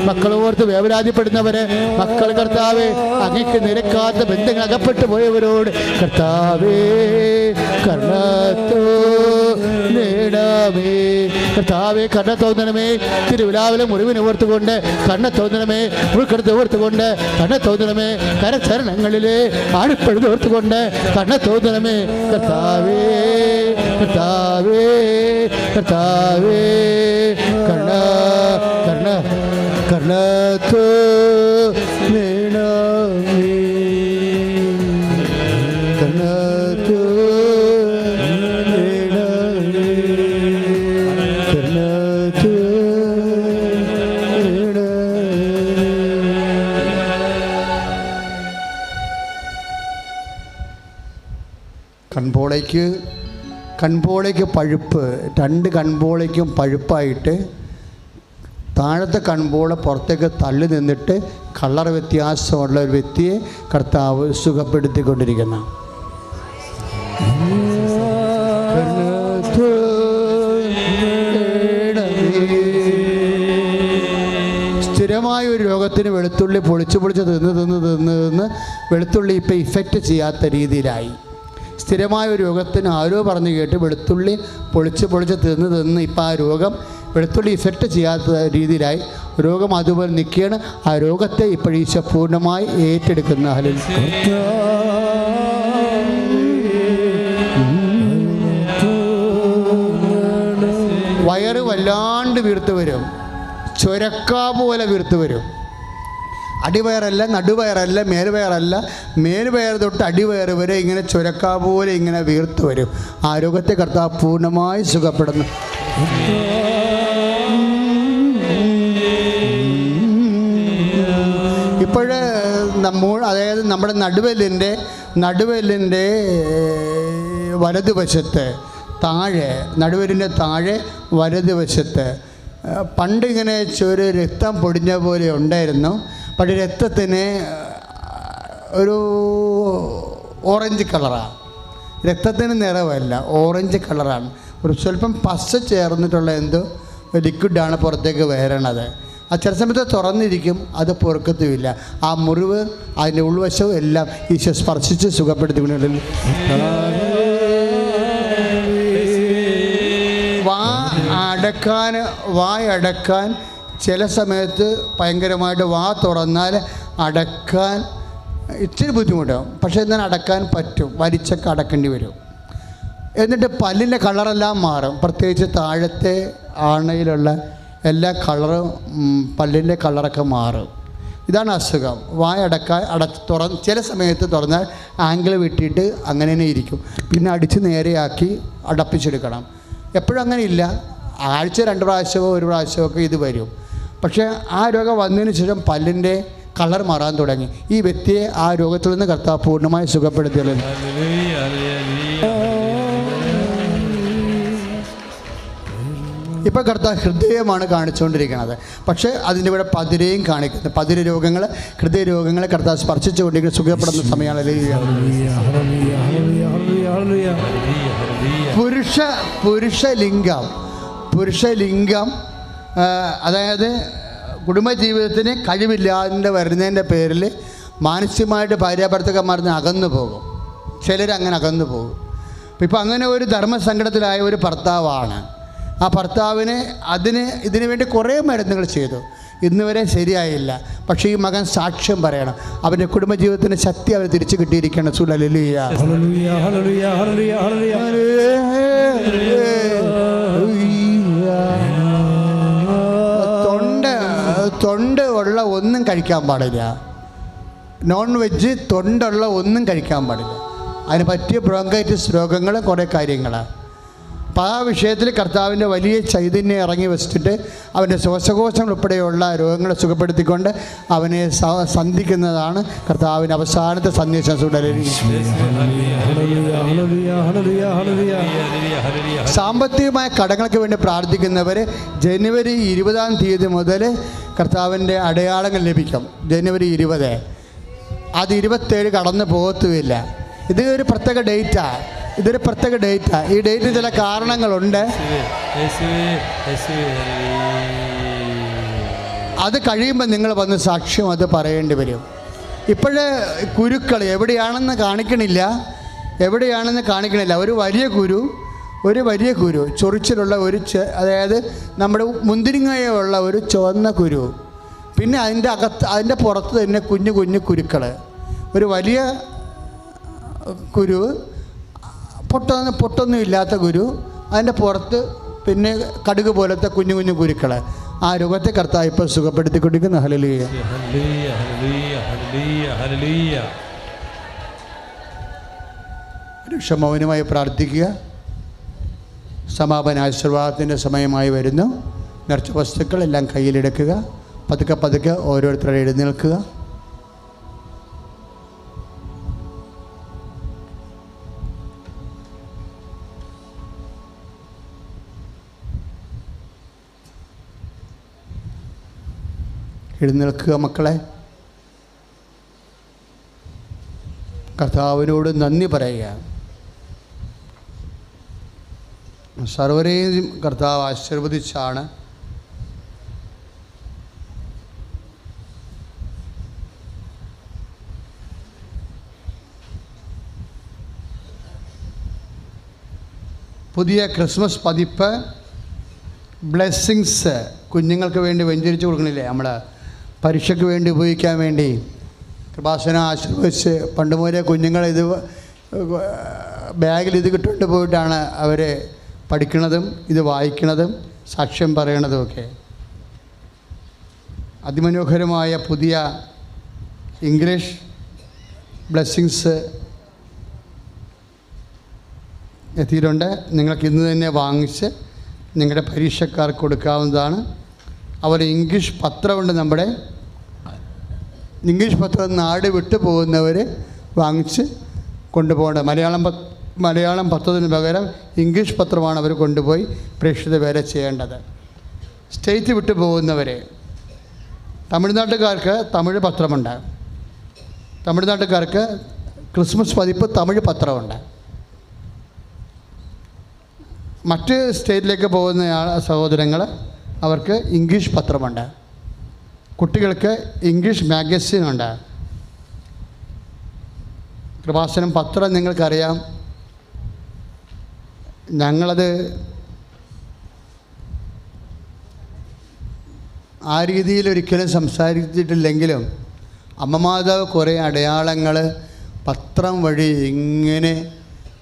മക്കളോർത്ത് വേവരാതിപ്പെടുന്നവരെ, മക്കൾ കർത്താവേ അങ്ങേക്ക് നിരക്കാത്ത ബന്ധങ്ങൾ അകപ്പെട്ടു പോയവരോട് കർത്താവേ കണ്ണത്തോ നേടമേ. കർത്താവേ കണ്ണ തോന്നണമേ. തിരുവിലാവിലെ മുറിവിനെ ഓർത്തുകൊണ്ട് കണ്ണ തോന്നണമേ. മുഴുക്കെടുത്ത് ഓർത്തുകൊണ്ട് കണ്ണ തോന്നണമേ. കരചരണങ്ങളിലെ ആണിപ്പഴുത് ഓർത്തുകൊണ്ട് കണ്ണ തോന്നണമേ. കർത്താവേ കർത്താവേ കർത്താവേ കണ്ണ കണ്ണ കണ്ണത്തോ നേടമേ. കണ്ണത്തോ നേടമേ. കണ്ണത്തോ നേടമേ. കൺപോളയ്ക്ക് പഴുപ്പ്, രണ്ട് കൺപോളയ്ക്കും പഴുപ്പായിട്ട് താഴത്തെ കൺപോള പുറത്തേക്ക് തള്ളി നിന്നിട്ട് കളർ വ്യത്യാസമുള്ള ഒരു വ്യക്തിയെ കർത്താവ് സുഖപ്പെടുത്തിക്കൊണ്ടിരിക്കുന്ന സ്ഥിരമായ ഒരു രോഗത്തിന് വെളുത്തുള്ളി പൊളിച്ച് തിന്ന് വെളുത്തുള്ളി ഇപ്പം ഇഫക്റ്റ് ചെയ്യാത്ത രീതിയിലായി. സ്ഥിരമായ ഒരു രോഗത്തിന് ആരോ പറഞ്ഞു കേട്ട് വെളുത്തുള്ളി പൊളിച്ച് തിന്ന് ഇപ്പം ആ രോഗം വെളുത്തുള്ളി ഇഫക്റ്റ് ചെയ്യാത്ത രീതിയിലായി. രോഗം അതുപോലെ നിൽക്കുകയാണ്. ആ രോഗത്തെ ഇപ്പോൾ ഈശോ പൂർണ്ണമായി ഏറ്റെടുക്കുന്ന വയറ് വല്ലാണ്ട് വീർത്ത് വരും, ചൊരക്കാ പോലെ വീർത്ത് വരും. അടിവയറല്ല, നടുവയറല്ല, മേൽവയർ തൊട്ട് അടിവയർ വരെ ഇങ്ങനെ ചുരക്കാ പോലെ ഇങ്ങനെ വീർത്ത് വരും. ആരോഗ്യത്തെ കർത്താവ് പൂർണ്ണമായി സുഖപ്പെടുന്നു. ഇപ്പോഴ് അതായത് നമ്മുടെ നടുവെല്ലിൻ്റെ വലതുവശത്ത് താഴെ, നടുവെല്ലിൻ്റെ താഴെ വലതുവശത്ത് പണ്ടിങ്ങനെ ഒരു രക്തം പൊടിഞ്ഞ പോലെ ഉണ്ടായിരുന്നു. പക്ഷേ രക്തത്തിന് ഒരു ഓറഞ്ച് കളറാണ്. രക്തത്തിന് നിറമല്ല, ഓറഞ്ച് കളറാണ്. ഒരു സ്വല്പം പശ ചേർന്നിട്ടുള്ള എന്തോ ലിക്വിഡാണ് പുറത്തേക്ക് വരണത്. ആ ചില സമയത്ത് തുറന്നിരിക്കും, അത് പൊറുക്കത്തുമില്ല. ആ മുറിവ്, അതിൻ്റെ ഉൾവശവും എല്ലാം ഈശോ സ്പർശിച്ച് സുഖപ്പെടുത്തിക്കൊണ്ടില്ല. വായടക്കാൻ ചില സമയത്ത് ഭയങ്കരമായിട്ട് തുറന്നാൽ അടക്കാൻ ഇച്ചിരി ബുദ്ധിമുട്ടാവും. പക്ഷേ എന്നാൽ അടക്കാൻ പറ്റും, വലിച്ചൊക്കെ അടക്കേണ്ടി വരും. എന്നിട്ട് പല്ലിൻ്റെ കളറെല്ലാം മാറും. പ്രത്യേകിച്ച് താഴത്തെ ആണയിലുള്ള എല്ലാ കളറും പല്ലിൻ്റെ കളറൊക്കെ മാറും. ഇതാണ് അസുഖം. ചില സമയത്ത് തുറന്നാൽ ആംഗിൾ വിട്ടിട്ട് അങ്ങനെ തന്നെ ഇരിക്കും. പിന്നെ അടിച്ച് നേരെയാക്കി അടപ്പിച്ചെടുക്കണം. എപ്പോഴും അങ്ങനെ ഇല്ല, ആഴ്ച 2 പ്രാവശ്യമോ 1 പ്രാവശ്യമോ ഒക്കെ ഇത് വരും. പക്ഷേ ആ രോഗം വന്നതിന് ശേഷം പല്ലിൻ്റെ കളർ മാറാൻ തുടങ്ങി. ഈ വ്യക്തിയെ ആ രോഗത്തിൽ നിന്ന് കർത്താവ് പൂർണ്ണമായി സുഖപ്പെടുത്തിയല്ലോ. ഇപ്പോൾ കർത്താവ് ഹൃദയമാണ് കാണിച്ചുകൊണ്ടിരിക്കുന്നത്. പക്ഷേ അതിൻ്റെ ഇവിടെ പതിരെയും കാണിക്കുന്നത്. പതിര രോഗങ്ങൾ, ഹൃദയ രോഗങ്ങളെ കർത്താവ് സ്പർശിച്ചുകൊണ്ടിരിക്കുന്ന സുഖപ്പെടുന്ന സമയമാണ്. പുരുഷലിംഗം അതായത് കുടുംബജീവിതത്തിന് കഴിവില്ലാതെ വരുന്നതിൻ്റെ പേരിൽ മാനസികമായിട്ട് ഭാര്യാഭർത്തകന്മാർന്ന് അകന്നു പോകും. ചിലരങ്ങനെ അകന്നു പോകും. ഇപ്പം അങ്ങനെ ഒരു ധർമ്മസങ്കടത്തിലായ ഒരു ഭർത്താവാണ്. ആ ഭർത്താവിന് ഇതിനു വേണ്ടി കുറേ മരുന്നുകൾ ചെയ്തു, ഇന്നുവരെ ശരിയായില്ല. പക്ഷേ ഈ മകൻ സാക്ഷ്യം പറയണം. അവൻ്റെ കുടുംബജീവിതത്തിന് ശക്തി അവർ തിരിച്ചു കിട്ടിയിരിക്കണം. തൊണ്ട ഉള്ള ഒന്നും കഴിക്കാൻ പാടില്ല. നോൺ വെജ് തൊണ്ടുള്ള ഒന്നും കഴിക്കാൻ പാടില്ല. അതിന് പറ്റിയ ബ്രോങ്കൈറ്റിസ് രോഗങ്ങൾ കുറേ കാര്യങ്ങളാണ്. അപ്പോൾ ആ വിഷയത്തിൽ കർത്താവിൻ്റെ വലിയ ചൈതന്യം ഇറങ്ങി വെച്ചിട്ട് അവൻ്റെ ശ്വാസകോശങ്ങൾ ഉൾപ്പെടെയുള്ള രോഗങ്ങളെ സുഖപ്പെടുത്തിക്കൊണ്ട് അവനെ സന്ധിക്കുന്നതാണ് കർത്താവിൻ്റെ അവസാനത്തെ സന്ദേശം. സാമ്പത്തികമായ കടങ്ങൾക്ക് വേണ്ടി പ്രാർത്ഥിക്കുന്നവർ ജനുവരി 20-ാം തീയതി മുതൽ കർത്താവിൻ്റെ അടയാളങ്ങൾ ലഭിക്കും. ജനുവരി 20, അത് 27 കടന്നു പോകത്തുമില്ല. ഇതൊരു പ്രത്യേക ഡേറ്റാണ്. ഈ ഡേറ്റിന് ചില കാരണങ്ങളുണ്ട്. അത് കഴിയുമ്പോൾ നിങ്ങൾ വന്ന് സാക്ഷ്യം അത് പറയേണ്ടി വരും. ഇപ്പോഴേ കുരുക്കൾ എവിടെയാണെന്ന് കാണിക്കണില്ല. ഒരു വലിയ കുരു ചൊറിച്ചിലുള്ള അതായത് നമ്മുടെ മുന്തിരിങ്ങയുള്ള ഒരു ചുവന്ന കുരു. പിന്നെ അതിൻ്റെ പുറത്ത് തന്നെ കുഞ്ഞു കുരുക്കൾ. ഒരു വലിയ കുരു, പൊട്ടൊന്നും ഇല്ലാത്ത കുരു, അതിൻ്റെ പുറത്ത് പിന്നെ കടുക് പോലത്തെ കുഞ്ഞു കുരുക്കൾ. ആ രോഗത്തെ കർത്താവ് ഇപ്പോൾ സുഖപ്പെടുത്തിക്കൊണ്ടിരിക്കുന്നു. ഹല്ലേലൂയ. മൗനമായി പ്രാർത്ഥിക്കുക. സമാപന ആശീർവാദത്തിൻ്റെ സമയമായി വരുന്നു. നിറച്ച വസ്തുക്കളെല്ലാം കയ്യിലെടുക്കുക. പതുക്കെ ഓരോരുത്തരെ എഴുന്നേൽക്കുക. എഴുന്നേൽക്കുക മക്കളെ. കർത്താവിനോട് നന്ദി പറയുക. സർവരെയും കർത്താവ് ആശീർവദിച്ചാണ് പുതിയ ക്രിസ്മസ് പതിപ്പ് ബ്ലെസ്സിങ്സ് കുഞ്ഞുങ്ങൾക്ക് വേണ്ടി വെഞ്ചരിച്ച് കൊടുക്കണില്ലേ? നമ്മൾ പരീക്ഷയ്ക്ക് വേണ്ടി ഉപയോഗിക്കാൻ വേണ്ടി കൃപാസനം ആശീർവദിച്ച് പണ്ട് മുതലേ കുഞ്ഞുങ്ങൾ ഇത് ബാഗിൽ ഇത് കിട്ടുകൊണ്ട് പോയിട്ടാണ് അവർ പഠിക്കുന്നതും ഇത് വായിക്കുന്നതും സാക്ഷ്യം പറയണതുമൊക്കെ. അതിമനോഹരമായ പുതിയ ഇംഗ്ലീഷ് ബ്ലെസ്സിങ്സ് എത്തിയിട്ടുണ്ട്. നിങ്ങൾക്ക് ഇന്ന് തന്നെ വാങ്ങിച്ച് നിങ്ങളുടെ പരീക്ഷക്കാർക്ക് കൊടുക്കാവുന്നതാണ്. അതുപോലെ ഇംഗ്ലീഷ് പത്രമുണ്ട്. നമ്മുടെ ഇംഗ്ലീഷ് പത്രം നാട് വിട്ടു പോകുന്നവർ വാങ്ങിച്ച് കൊണ്ടുപോകേണ്ടത്. മലയാളം പത്രത്തിന് പകരം ഇംഗ്ലീഷ് പത്രമാണ് അവർ കൊണ്ടുപോയി പ്രേക്ഷിത വേല ചെയ്യേണ്ടത്. സ്റ്റേറ്റ് വിട്ടു പോകുന്നവരെ, തമിഴ്നാട്ടുകാർക്ക് തമിഴ് പത്രമുണ്ട്, തമിഴ്നാട്ടുകാർക്ക് ക്രിസ്മസ് പതിപ്പ് തമിഴ് പത്രമുണ്ട്. മറ്റ് സ്റ്റേറ്റിലേക്ക് പോകുന്ന സഹോദരങ്ങൾ അവർക്ക് ഇംഗ്ലീഷ് പത്രമുണ്ട്, കുട്ടികൾക്ക് ഇംഗ്ലീഷ് മാഗസിനുണ്ട്. കൃപാസനം പത്രം നിങ്ങൾക്കറിയാം. ഞങ്ങളത് ആ രീതിയിൽ ഒരിക്കലും സംസാരിച്ചിട്ടില്ലെങ്കിലും അമ്മമാതാവ് കുറേ അടയാളങ്ങൾ പത്രം വഴി ഇങ്ങനെ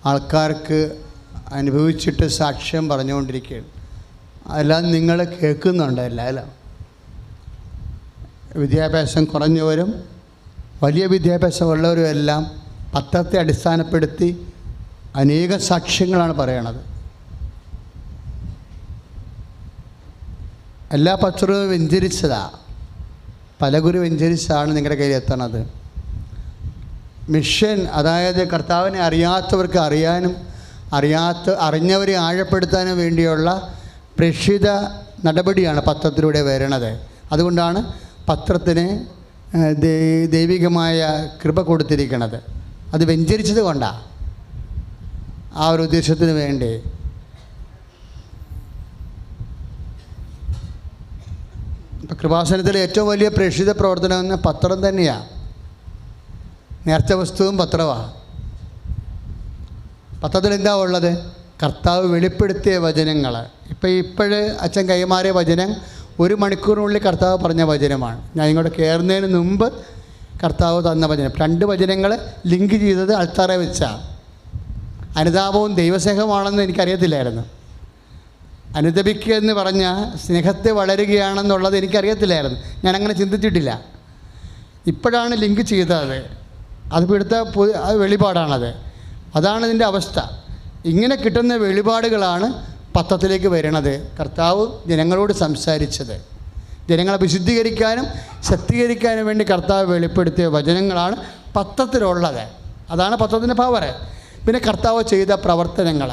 ആൾക്കാർക്ക് അനുഭവിച്ചിട്ട് സാക്ഷ്യം പറഞ്ഞുകൊണ്ടിരിക്കുകയാണ്. അതെല്ലാം നിങ്ങൾ കേൾക്കുന്നുണ്ട്. എല്ലാം വിദ്യാഭ്യാസം കുറഞ്ഞവരും വലിയ വിദ്യാഭ്യാസമുള്ളവരും എല്ലാം പത്രത്തെ അടിസ്ഥാനപ്പെടുത്തി അനേക സാക്ഷ്യങ്ങളാണ് പറയണത്. എല്ലാ പത്രവും വ്യഞ്ചരിച്ചതാണ്, പലകുരു വ്യഞ്ചരിച്ചാണ് നിങ്ങളുടെ കയ്യിൽ എത്തണത്. മിഷൻ, അതായത് കർത്താവിനെ അറിയാത്തവർക്ക് അറിയാനും അറിഞ്ഞവരെ ആഴപ്പെടുത്താനും വേണ്ടിയുള്ള പ്രേക്ഷിത നടപടിയാണ് പത്രത്തിലൂടെ വരണത്. അതുകൊണ്ടാണ് പത്രത്തിന് ദൈവികമായ കൃപ കൊടുത്തിരിക്കുന്നത്. അത് വ്യഞ്ചരിച്ചത് കൊണ്ടാണ്, ആ ഒരു ഉദ്ദേശത്തിന് വേണ്ടി. ഇപ്പം കൃപാസനത്തിലെ ഏറ്റവും വലിയ പ്രേക്ഷിത പ്രവർത്തനം എന്ന പത്രം തന്നെയാണ്. നേർച്ച വസ്തുവും പത്രമാണ്. പത്രത്തിൽ എന്താ ഉള്ളത്? കർത്താവ് വെളിപ്പെടുത്തിയ വചനങ്ങൾ. ഇപ്പോഴ് അച്ഛൻ കൈമാറിയ വചനം 1 മണിക്കൂറിനുള്ളിൽ കർത്താവ് പറഞ്ഞ വചനമാണ്. ഞാൻ ഇങ്ങോട്ട് കയറുന്നതിന് മുമ്പ് കർത്താവ് തന്ന വചനം. 2 വചനങ്ങൾ ലിങ്ക് ചെയ്തത് അൾത്താറെ വെച്ചാണ്. അനുതാപവും ദൈവസ്നേഹമാണെന്ന് എനിക്കറിയത്തില്ലായിരുന്നു. അനുദപിക്കുക എന്ന് പറഞ്ഞാൽ സ്നേഹത്തെ വളരുകയാണെന്നുള്ളത് എനിക്കറിയത്തില്ലായിരുന്നു. ഞാനങ്ങനെ ചിന്തിച്ചിട്ടില്ല. ഇപ്പോഴാണ് ലിങ്ക് ചെയ്തത്. അത് ഇവിടുത്തെ വെളിപാടാണത്. അതാണ് ഇതിൻ്റെ അവസ്ഥ. ഇങ്ങനെ കിട്ടുന്ന വെളിപാടുകളാണ് പത്രത്തിലേക്ക് വരണത്. കർത്താവ് ജനങ്ങളോട് സംസാരിച്ചത്, ജനങ്ങളെ വിശുദ്ധീകരിക്കാനും ശക്തീകരിക്കാനും വേണ്ടി കർത്താവ് വെളിപ്പെടുത്തിയ വചനങ്ങളാണ് പത്രത്തിലുള്ളത്. അതാണ് പത്രത്തിൻ്റെ പവർ. പിന്നെ കർത്താവ് ചെയ്ത പ്രവർത്തനങ്ങൾ.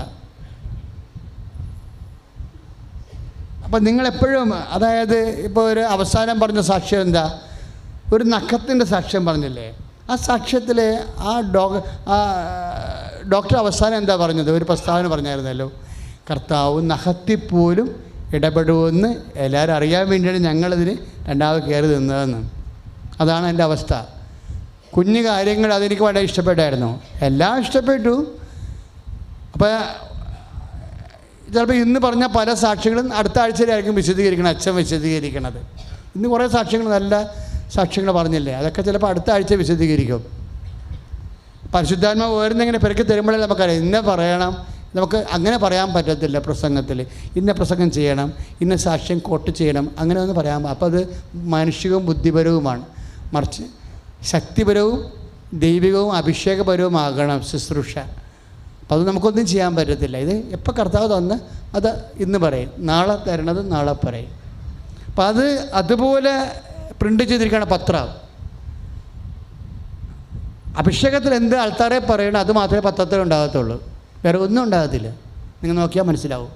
അപ്പം നിങ്ങളെപ്പോഴും, അതായത് ഇപ്പോൾ ഒരു അവസാനം പറഞ്ഞ സാക്ഷ്യം എന്താ? ഒരു നഖത്തിൻ്റെ സാക്ഷ്യം പറഞ്ഞില്ലേ? ആ സാക്ഷ്യത്തിൽ ഡോക്ടർ അവസാനം എന്താ പറഞ്ഞത്? ഒരു പ്രസ്താവന പറഞ്ഞായിരുന്നല്ലോ, കർത്താവ് നഖത്തിപ്പോലും ഇടപെടുമെന്ന് എല്ലാവരും അറിയാൻ വേണ്ടിയാണ് ഞങ്ങളിതിന് രണ്ടാമത് കയറി നിന്നതെന്ന്. അതാണ് എൻ്റെ അവസ്ഥ. കുഞ്ഞു കാര്യങ്ങൾ അതെനിക്ക് വളരെ ഇഷ്ടപ്പെട്ടായിരുന്നു, എല്ലാം ഇഷ്ടപ്പെട്ടു. അപ്പോൾ ചിലപ്പോൾ ഇന്ന് പറഞ്ഞ പല സാക്ഷ്യങ്ങളും അടുത്ത ആഴ്ചയിലായിരിക്കും വിശദീകരിക്കണം, അച്ഛൻ വിശദീകരിക്കണത്. ഇന്ന് കുറേ സാക്ഷ്യങ്ങൾ, നല്ല സാക്ഷ്യങ്ങൾ പറഞ്ഞില്ലേ, അതൊക്കെ ചിലപ്പോൾ അടുത്ത ആഴ്ച വിശദീകരിക്കും. പരിശുദ്ധാത്മാവ് ഓരോന്നിങ്ങനെ പെരുക്കി തരുമ്പോഴേ നമുക്കറിയാം ഇന്ന പറയണം. നമുക്ക് അങ്ങനെ പറയാൻ പറ്റത്തില്ല പ്രസംഗത്തിൽ. ഇന്ന പ്രസംഗം ചെയ്യണം, ഇന്ന സാക്ഷ്യം കോട്ട് ചെയ്യണം, അങ്ങനെ ഒന്നും പറയാൻ. അപ്പോൾ അത് മാനുഷികവും ബുദ്ധിപരവുമാണ്. മറിച്ച് ശക്തിപരവും ദൈവികവും അഭിഷേകപരവുമാകണം ശുശ്രൂഷ. അപ്പോൾ അത് നമുക്കൊന്നും ചെയ്യാൻ പറ്റത്തില്ല. ഇത് എപ്പോൾ കർത്താവ് തന്ന് അത് ഇന്ന് പറയും, നാളെ തരണത് നാളെ പറയും. അപ്പം അതുപോലെ പ്രിൻ്റ് ചെയ്തിരിക്കുകയാണ് പത്രം. അഭിഷേകത്തിൽ എന്ത് ആൾക്കാരെ പറയണം അത് മാത്രമേ പത്രത്തിൽ ഉണ്ടാകത്തുള്ളൂ, വേറെ ഒന്നും ഉണ്ടാകത്തില്ല. നിങ്ങൾ നോക്കിയാൽ മനസ്സിലാവും.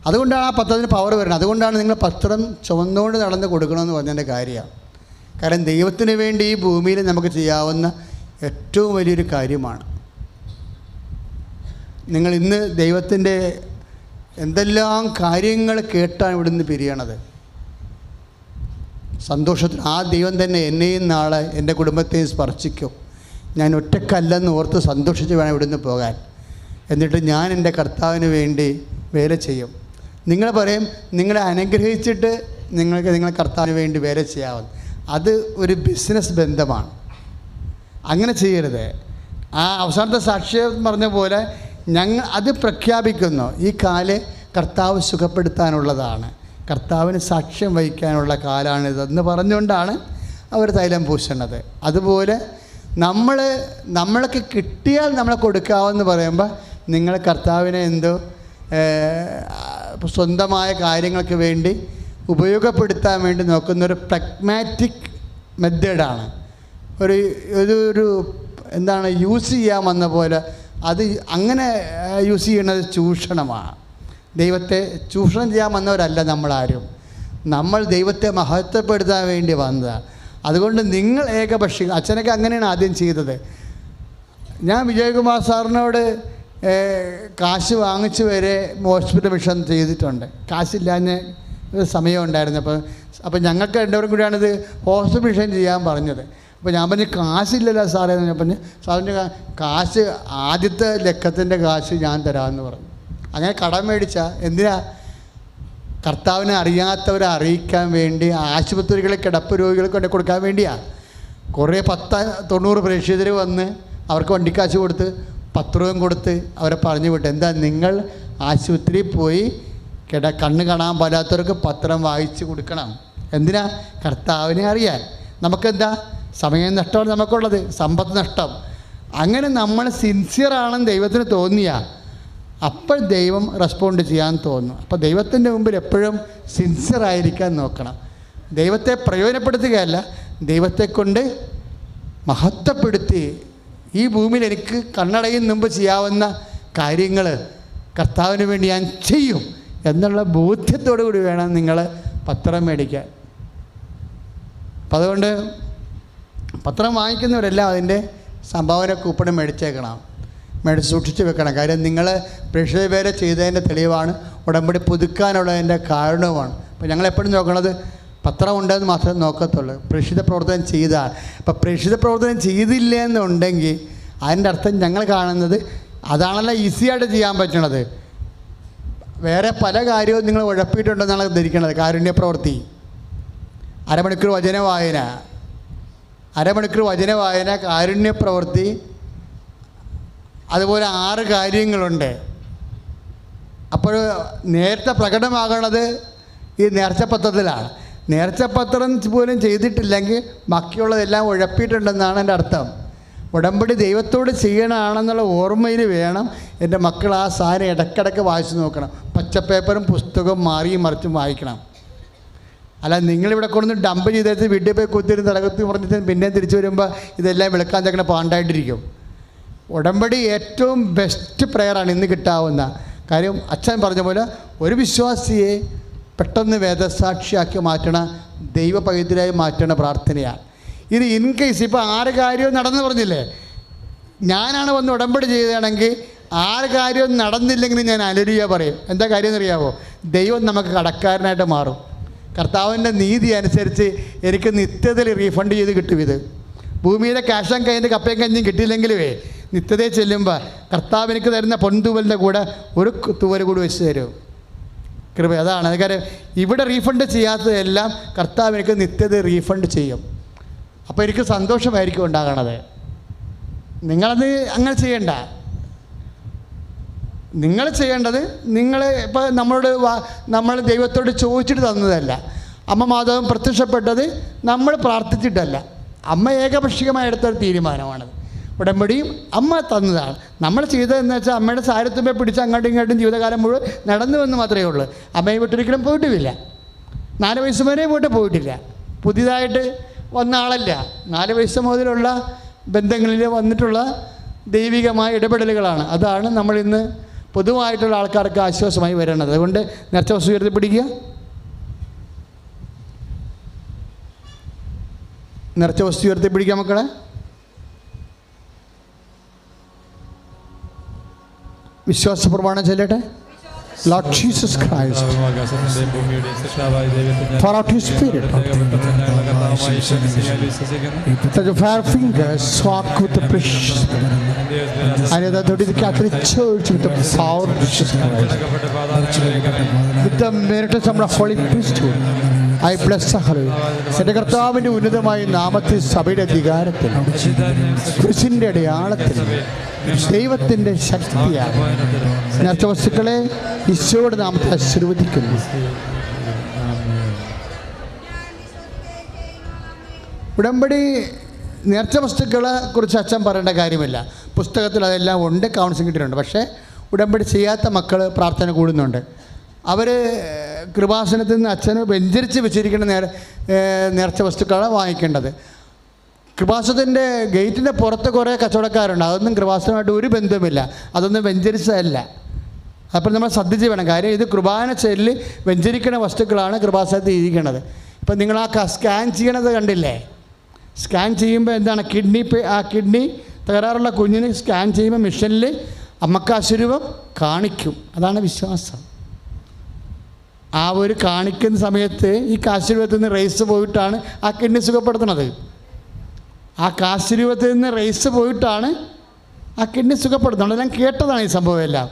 അതുകൊണ്ടാണ് ആ പത്രത്തിന് പവർ വരുന്നത്. അതുകൊണ്ടാണ് നിങ്ങൾ പത്രം ചുവന്നുകൊണ്ട് നടന്ന് കൊടുക്കണമെന്ന് പറഞ്ഞതിൻ്റെ കാര്യമാണ്. കാരണം ദൈവത്തിന് വേണ്ടി ഈ ഭൂമിയിൽ നമുക്ക് ചെയ്യാവുന്ന ഏറ്റവും വലിയൊരു കാര്യമാണ്. നിങ്ങൾ ഇന്ന് ദൈവത്തിൻ്റെ എന്തെല്ലാം കാര്യങ്ങൾ കേട്ടാണ് ഇവിടുന്ന് പിരിയണത്. സന്തോഷത്തിന് ആ ദൈവം തന്നെ എന്നെയും നാളെ എൻ്റെ കുടുംബത്തെയും സ്പർശിക്കും. ഞാൻ ഒറ്റക്കല്ലെന്ന് ഓർത്ത് സന്തോഷിച്ച് വേണം ഇവിടുന്ന് പോകാൻ. എന്നിട്ട് ഞാൻ എൻ്റെ കർത്താവിന് വേണ്ടി വേല ചെയ്യും. നിങ്ങൾ പറയും നിങ്ങളെ അനുഗ്രഹിച്ചിട്ട് നിങ്ങൾ കർത്താവിന് വേണ്ടി വേല ചെയ്യാവുന്നു. അത് ഒരു ബിസിനസ് ബന്ധമാണ്. അങ്ങനെ ചെയ്യരുത്. ആ അവസാനത്തെ സാക്ഷ്യം പറഞ്ഞ പോലെ ഞങ്ങൾ അത് പ്രഖ്യാപിക്കുന്നു. ഈ കാല് കർത്താവ് സുഖപ്പെടുത്താനുള്ളതാണ്, കർത്താവിന് സാക്ഷ്യം വഹിക്കാനുള്ള കാലാണിതെന്ന് പറഞ്ഞുകൊണ്ടാണ് അവർ തൈലം പൂശണത്. അതുപോലെ നമ്മൾക്ക് കിട്ടിയാൽ നമ്മളെ കൊടുക്കാമെന്ന് പറയുമ്പോൾ നിങ്ങൾ കർത്താവിനെ എന്തോ സ്വന്തമായ കാര്യങ്ങൾക്ക് വേണ്ടി ഉപയോഗപ്പെടുത്താൻ വേണ്ടി നോക്കുന്നൊരു പ്രഗ്മാറ്റിക് മെത്തേഡാണ്. ഒരു എന്താണ് യൂസ് ചെയ്യാമെന്ന പോലെ അത് അങ്ങനെ യൂസ് ചെയ്യുന്നത് ചൂഷണമാണ്. ദൈവത്തെ ചൂഷണം ചെയ്യാൻ വന്നവരല്ല നമ്മളാരും. നമ്മൾ ദൈവത്തെ മഹത്വപ്പെടുത്താൻ വേണ്ടി വന്നതാണ്. അതുകൊണ്ട് നിങ്ങൾ ഏകപക്ഷീയം. അച്ഛനൊക്കെ അങ്ങനെയാണ് ആദ്യം ചെയ്തത്. ഞാൻ വിജയകുമാർ സാറിനോട് കാശ് വാങ്ങിച്ച് വരെ ഹോസ്പിറ്റൽ മിഷൻ ചെയ്തിട്ടുണ്ട്. കാശില്ലാഞ്ഞ സമയം ഉണ്ടായിരുന്നു. അപ്പം ഞങ്ങൾക്ക് രണ്ടുപേരും കൂടിയാണിത് ഹോസ്പിറ്റൽ മിഷൻ ചെയ്യാൻ പറഞ്ഞത്. അപ്പോൾ ഞാൻ പറഞ്ഞു കാശില്ലല്ലോ സാറേ എന്ന് പറഞ്ഞു. സാറിൻ്റെ കാശ് ആദ്യത്തെ ലക്കത്തിൻ്റെ കാശ് ഞാൻ തരാമെന്ന് പറഞ്ഞു. അങ്ങനെ കടം മേടിച്ച എന്തിനാ? കർത്താവിനെ അറിയാത്തവരെ അറിയിക്കാൻ വേണ്ടി, ആശുപത്രികളിൽ കിടപ്പ് രോഗികൾക്ക് കൊണ്ട് കൊടുക്കാൻ വേണ്ടിയാണ്. കുറേ 90 പ്രേക്ഷിതർ വന്ന് അവർക്ക് വണ്ടിക്കാശ് കൊടുത്ത് 10 രൂപയും കൊടുത്ത് അവരെ പറഞ്ഞു വിട്ടു. എന്താ, നിങ്ങൾ ആശുപത്രിയിൽ പോയി കണ്ണ് കാണാൻ പാടാത്തവർക്ക് പത്രം വായിച്ച് കൊടുക്കണം. എന്തിനാ? കർത്താവിനെ അറിയാൻ. നമുക്കെന്താ സമയം നഷ്ടമാണ് നമുക്കുള്ളത്, സമ്പത്ത് നഷ്ടം. അങ്ങനെ നമ്മൾ സിൻസിയറാണെന്ന് ദൈവത്തിന് തോന്നിയ അപ്പോൾ ദൈവം റെസ്പോണ്ട് ചെയ്യാൻ തോന്നും. അപ്പോൾ ദൈവത്തിൻ്റെ മുമ്പിൽ എപ്പോഴും സിൻസിയറായിരിക്കാൻ നോക്കണം. ദൈവത്തെ പ്രയോജനപ്പെടുത്തുകയല്ല, ദൈവത്തെ കൊണ്ട് മഹത്വപ്പെടുത്തി ഈ ഭൂമിയിൽ എനിക്ക് കണ്ണടയും മുമ്പ് ചെയ്യാവുന്ന കാര്യങ്ങൾ കർത്താവിന് വേണ്ടി ഞാൻ ചെയ്യും എന്നുള്ള ബോധ്യത്തോടു കൂടി വേണം നിങ്ങൾ പത്രം മേടിക്കാൻ. അപ്പം അതുകൊണ്ട് പത്രം വാങ്ങിക്കുന്നവരെല്ലാം അതിൻ്റെ സംഭാവന കൂപ്പൺ മേടിച്ചേക്കണം, മേടിച്ച് സൂക്ഷിച്ച് വെക്കണം. കാര്യം നിങ്ങൾ പ്രേക്ഷിത പേരെ ചെയ്തതിൻ്റെ തെളിവാണ്, ഉടമ്പടി പുതുക്കാനുള്ളതിൻ്റെ കാരണവുമാണ്. അപ്പോൾ ഞങ്ങളെപ്പോഴും നോക്കണത് പത്രം ഉണ്ടെന്ന് മാത്രമേ നോക്കത്തുള്ളൂ, പ്രേക്ഷിത പ്രവർത്തനം ചെയ്താൽ. അപ്പോൾ പ്രേക്ഷിത പ്രവർത്തനം ചെയ്തില്ല എന്നുണ്ടെങ്കിൽ അതിൻ്റെ അർത്ഥം ഞങ്ങൾ കാണുന്നത് അതാണല്ലോ ഈസിയായിട്ട് ചെയ്യാൻ പറ്റണത്. വേറെ പല കാര്യവും നിങ്ങൾ ഉഴപ്പിയിട്ടുണ്ടെന്നാണ് ധരിക്കണത്. കാരുണ്യ പ്രവൃത്തി, അരമണിക്കൂർ വചന വായന, കാരുണ്യ പ്രവൃത്തി, അതുപോലെ 6 കാര്യങ്ങളുണ്ട്. അപ്പോൾ നേരത്തെ പ്രകടമാകണത് ഈ നേർച്ചപത്രത്തിലാണ്. നേർച്ചപത്രം പോലും ചെയ്തിട്ടില്ലെങ്കിൽ ബാക്കിയുള്ളതെല്ലാം ഉഴപ്പിയിട്ടുണ്ടെന്നാണ് എൻ്റെ അർത്ഥം. ഉടമ്പടി ദൈവത്തോട് ചെയ്യണമാണെന്നുള്ള ഓർമ്മയിൽ വേണം എൻ്റെ മക്കൾ ആ സാധനം ഇടയ്ക്കിടയ്ക്ക് വായിച്ചു നോക്കണം. പച്ചപ്പേപ്പറും പുസ്തകവും മാറിയും മറിച്ചും വായിക്കണം. അല്ല നിങ്ങളിവിടെ കൊണ്ടുവന്ന് ഡംപ് ചെയ്തിട്ട് വീട്ടിൽ പോയി കുത്തിരുന്ന് തലകത്തി പറഞ്ഞിട്ട് പിന്നെ തിരിച്ചു വരുമ്പോൾ ഇതെല്ലാം വിളക്കാൻ തക്കണ പാണ്ടായിട്ടിരിക്കും. ഉടമ്പടി ഏറ്റവും ബെസ്റ്റ് പ്രെയറാണ് ഇന്ന് കിട്ടാവുന്ന കാര്യം. അച്ഛൻ പറഞ്ഞ പോലെ ഒരു വിശ്വാസിയെ പെട്ടെന്ന് വേദസാക്ഷിയാക്കി മാറ്റണ, ദൈവ പൈതലായി മാറ്റണ പ്രാർത്ഥനയാണ് ഇത്. ഇൻ കേസ് ഇപ്പോൾ 6 കാര്യവും നടന്നു പറഞ്ഞില്ലേ, ഞാനാണ് വന്ന് ഉടമ്പടി ചെയ്തതാണെങ്കിൽ 6 കാര്യവും നടന്നില്ലെങ്കിൽ ഞാൻ ഹല്ലേലൂയ പറയും. എന്താ കാര്യം എന്നറിയാമോ? ദൈവം നമുക്ക് കടക്കാരനായിട്ട് മാറും. കർത്താവിൻ്റെ നീതി അനുസരിച്ച് എനിക്ക് നിത്യതയിൽ റീഫണ്ട് ചെയ്ത് കിട്ടും. ഇത് ഭൂമിയിലെ ക്യാഷും കയ്യിൻ്റെ കപ്പയും കഞ്ഞിയും കിട്ടിയില്ലെങ്കിലുവേ നിത്യതയിൽ ചെല്ലുമ്പോൾ കർത്താവ് എനിക്ക് തരുന്ന പൊൻതൂവലിൻ്റെ കൂടെ ഒരു തൂവൽ കൂടി വെച്ച് തരും. കൃപ അതാണ്. കാര്യം ഇവിടെ റീഫണ്ട് ചെയ്യാത്തതെല്ലാം കർത്താവ് എനിക്ക് നിത്യത റീഫണ്ട് ചെയ്യും. അപ്പോൾ എനിക്ക് സന്തോഷമായിരിക്കും ഉണ്ടാകണത്. നിങ്ങളത് അങ്ങനെ ചെയ്യണ്ട. നിങ്ങൾ ചെയ്യേണ്ടത്, നിങ്ങൾ ഇപ്പോൾ നമ്മൾ ദൈവത്തോട് ചോദിച്ചിട്ട് തന്നതല്ല. അമ്മ മാധവൻ പ്രത്യക്ഷപ്പെട്ടത് നമ്മൾ പ്രാർത്ഥിച്ചിട്ടല്ല. അമ്മ ഏകപക്ഷീയമായി എടുത്തൊരു തീരുമാനമാണത്. ഉടമ്പടിയും അമ്മ തന്നതാണ്. നമ്മൾ ചെയ്തതെന്ന് വെച്ചാൽ അമ്മയുടെ സാരത്തുമ്പേ പിടിച്ച് അങ്ങോട്ടും ഇങ്ങോട്ടും ജീവിതകാലം മുഴുവൻ നടന്നു എന്ന് മാത്രമേ ഉള്ളൂ. അമ്മയെ വിട്ടൊരിക്കലും പോയിട്ടുമില്ല. 4 വയസ്സ് വരെ പോയിട്ടില്ല. പുതിയതായിട്ട് വന്ന ആളല്ല. 4 വയസ്സ് മുതലുള്ള ബന്ധങ്ങളിൽ വന്നിട്ടുള്ള ദൈവികമായ ഇടപെടലുകളാണ്. അതാണ് നമ്മളിന്ന് പൊതുവായിട്ടുള്ള ആൾക്കാർക്ക് ആശ്വാസമായി വരേണ്ടത്. അതുകൊണ്ട് നേർച്ച വസ്തു ഉയർത്തിപ്പിടിക്കുക. നേർച്ച വസ്തു ഉയർത്തിപ്പിടിക്കുക മക്കളെ. വിശ്വാസ പ്രമാണം ചൊല്ലട്ടെ. Lord Jesus Christ, pour out His Spirit, that your fair fingers walk with the precious blood, and that the Catholic Church with the power of Jesus Christ, with the meritorious of the Holy Priesthood, I bless Hallelujah. എൻ്റെ കർത്താവിൻ്റെ ഉന്നതമായ നാമത്തിൽ സഭയുടെ അധികാരത്തിൽ ക്രിസ്തുവിൻ്റെ അടയാളത്തിൽ ദൈവത്തിൻ്റെ ശക്തിയാണ് നേർച്ച വസ്തുക്കളെ ഈശോയുടെ നാമത്തിൽ ആശീർവദിക്കുന്നു. ഉടമ്പടി നേർച്ച വസ്തുക്കളെ കുറിച്ച് അച്ഛൻ പറയേണ്ട കാര്യമില്ല. പുസ്തകത്തിൽ അതെല്ലാം ഉണ്ട്, കൗൺസിലിംഗ് കിട്ടിയിട്ടുണ്ട്. പക്ഷേ ഉടമ്പടി ചെയ്യാത്ത മക്കൾ പ്രാർത്ഥന കൂടുന്നുണ്ട്. അവർ കൃപാസനത്തിൽ നിന്ന് അച്ഛന് വെഞ്ചരിച്ച് വെച്ചിരിക്കുന്ന നേർച്ച വസ്തുക്കളാണ് വാങ്ങിക്കേണ്ടത്. കൃപാസനത്തിൻ്റെ ഗേറ്റിൻ്റെ പുറത്ത് കുറേ കച്ചവടക്കാരുണ്ട്. അതൊന്നും കൃപാസനമായിട്ട് ഒരു ബന്ധവുമില്ല. അതൊന്നും വെഞ്ചരിച്ചതല്ല. അപ്പോൾ നമ്മൾ ശ്രദ്ധിച്ച് വേണം. കാര്യം ഇത് കുർബാന ചൊല്ലി വെഞ്ചരിക്കുന്ന വസ്തുക്കളാണ് കൃപാസനത്തിൽ ഇരിക്കുന്നത്. ഇപ്പം നിങ്ങൾ ആ സ്കാൻ ചെയ്യണത് കണ്ടില്ലേ? സ്കാൻ ചെയ്യുമ്പോൾ എന്താണ്, കിഡ്നി തകരാറുള്ള കുഞ്ഞിന് സ്കാൻ ചെയ്യുമ്പോൾ മിഷനിൽ അമ്മക്കാശുരൂപം കാണിക്കും. അതാണ് വിശ്വാസം. ആ ഒരു കാണിക്കുന്ന സമയത്ത് ഈ കാശുരൂപത്തിൽ നിന്ന് റേസ് പോയിട്ടാണ് ആ കിഡ്നി സുഖപ്പെടുത്തുന്നത്. ആ കാശുരൂപത്തിൽ നിന്ന് റേസ് പോയിട്ടാണ് ആ കിഡ്നി സുഖപ്പെടുത്തുന്നത്. എല്ലാം കേട്ടതാണ് ഈ സംഭവം എല്ലാം.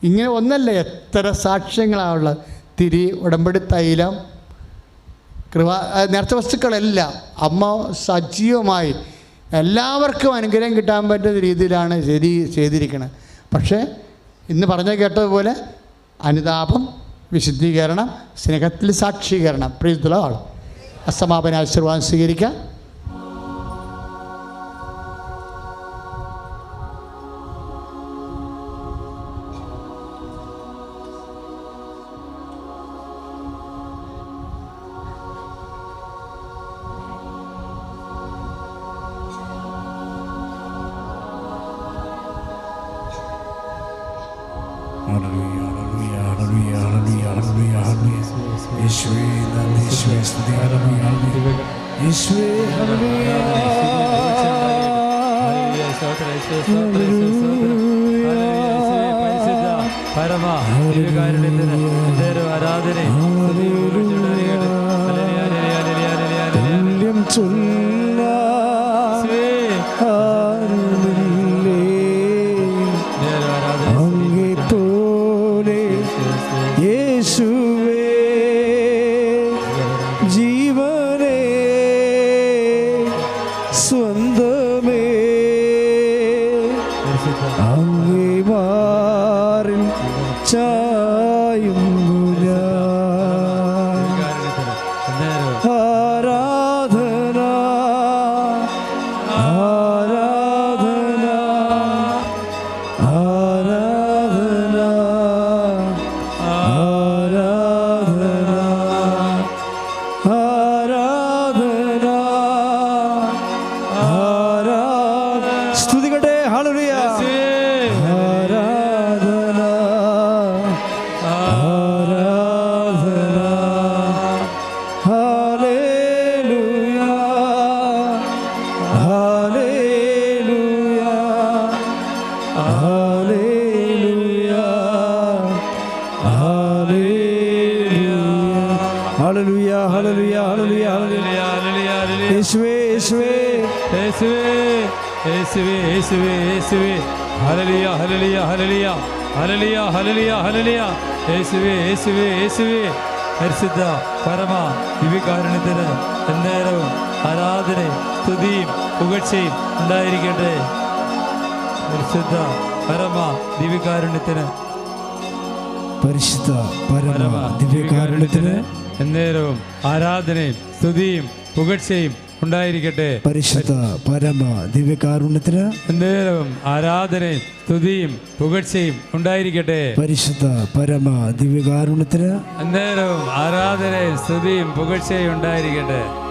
ഇങ്ങനെ ഒന്നല്ല, എത്ര സാക്ഷ്യങ്ങളാണുള്ളത്. തിരി, ഉടമ്പടി തൈലം, നേർച്ച വസ്തുക്കളെല്ലാം അമ്മ സജീവമായി എല്ലാവർക്കും അനുഗ്രഹം കിട്ടാൻ പറ്റുന്ന രീതിയിലാണ് ചെയ്തിരിക്കുന്നത്. പക്ഷേ ഇന്ന് പറഞ്ഞു കേട്ടതുപോലെ അനുതാപം, വിശുദ്ധീകരണം, സ്നേഹത്തിൽ സാക്ഷീകരണം. പ്രീതിയുള്ള ആൾ അസമാപന ആശീർവാദം സ്വീകരിക്കാം. പരിശുദ്ധ പരമ ദിവ്യകാരുണ്യത്തിന് എന്നേരവും ആരാധനയും സ്തുതിയും പുകഴ്ചയും ഉണ്ടായിരിക്കട്ടെ. പരിശുദ്ധ പരമ ദിവ്യകാരുണ്യത്തിന്, പരിശുദ്ധ പരമ ദിവ്യകാരുണ്യത്തിന് എന്നേരവും ആരാധനയും സ്തുതിയും പുകഴ്ചയും ഉണ്ടായിരിക്കട്ടെ. പരിശുദ്ധ പരമ ദിവ്യകാരുണ്യത്തിന് എന്നേരവും ആരാധനയും സ്തുതിയും പുകഴ്ചയും ഉണ്ടായിരിക്കട്ടെ. പരിശുദ്ധ പരമ ദിവ്യകാരുണ്യത്തിന് എന്നേരവും ആരാധനയും സ്തുതിയും പുകഴ്ചയും ഉണ്ടായിരിക്കട്ടെ.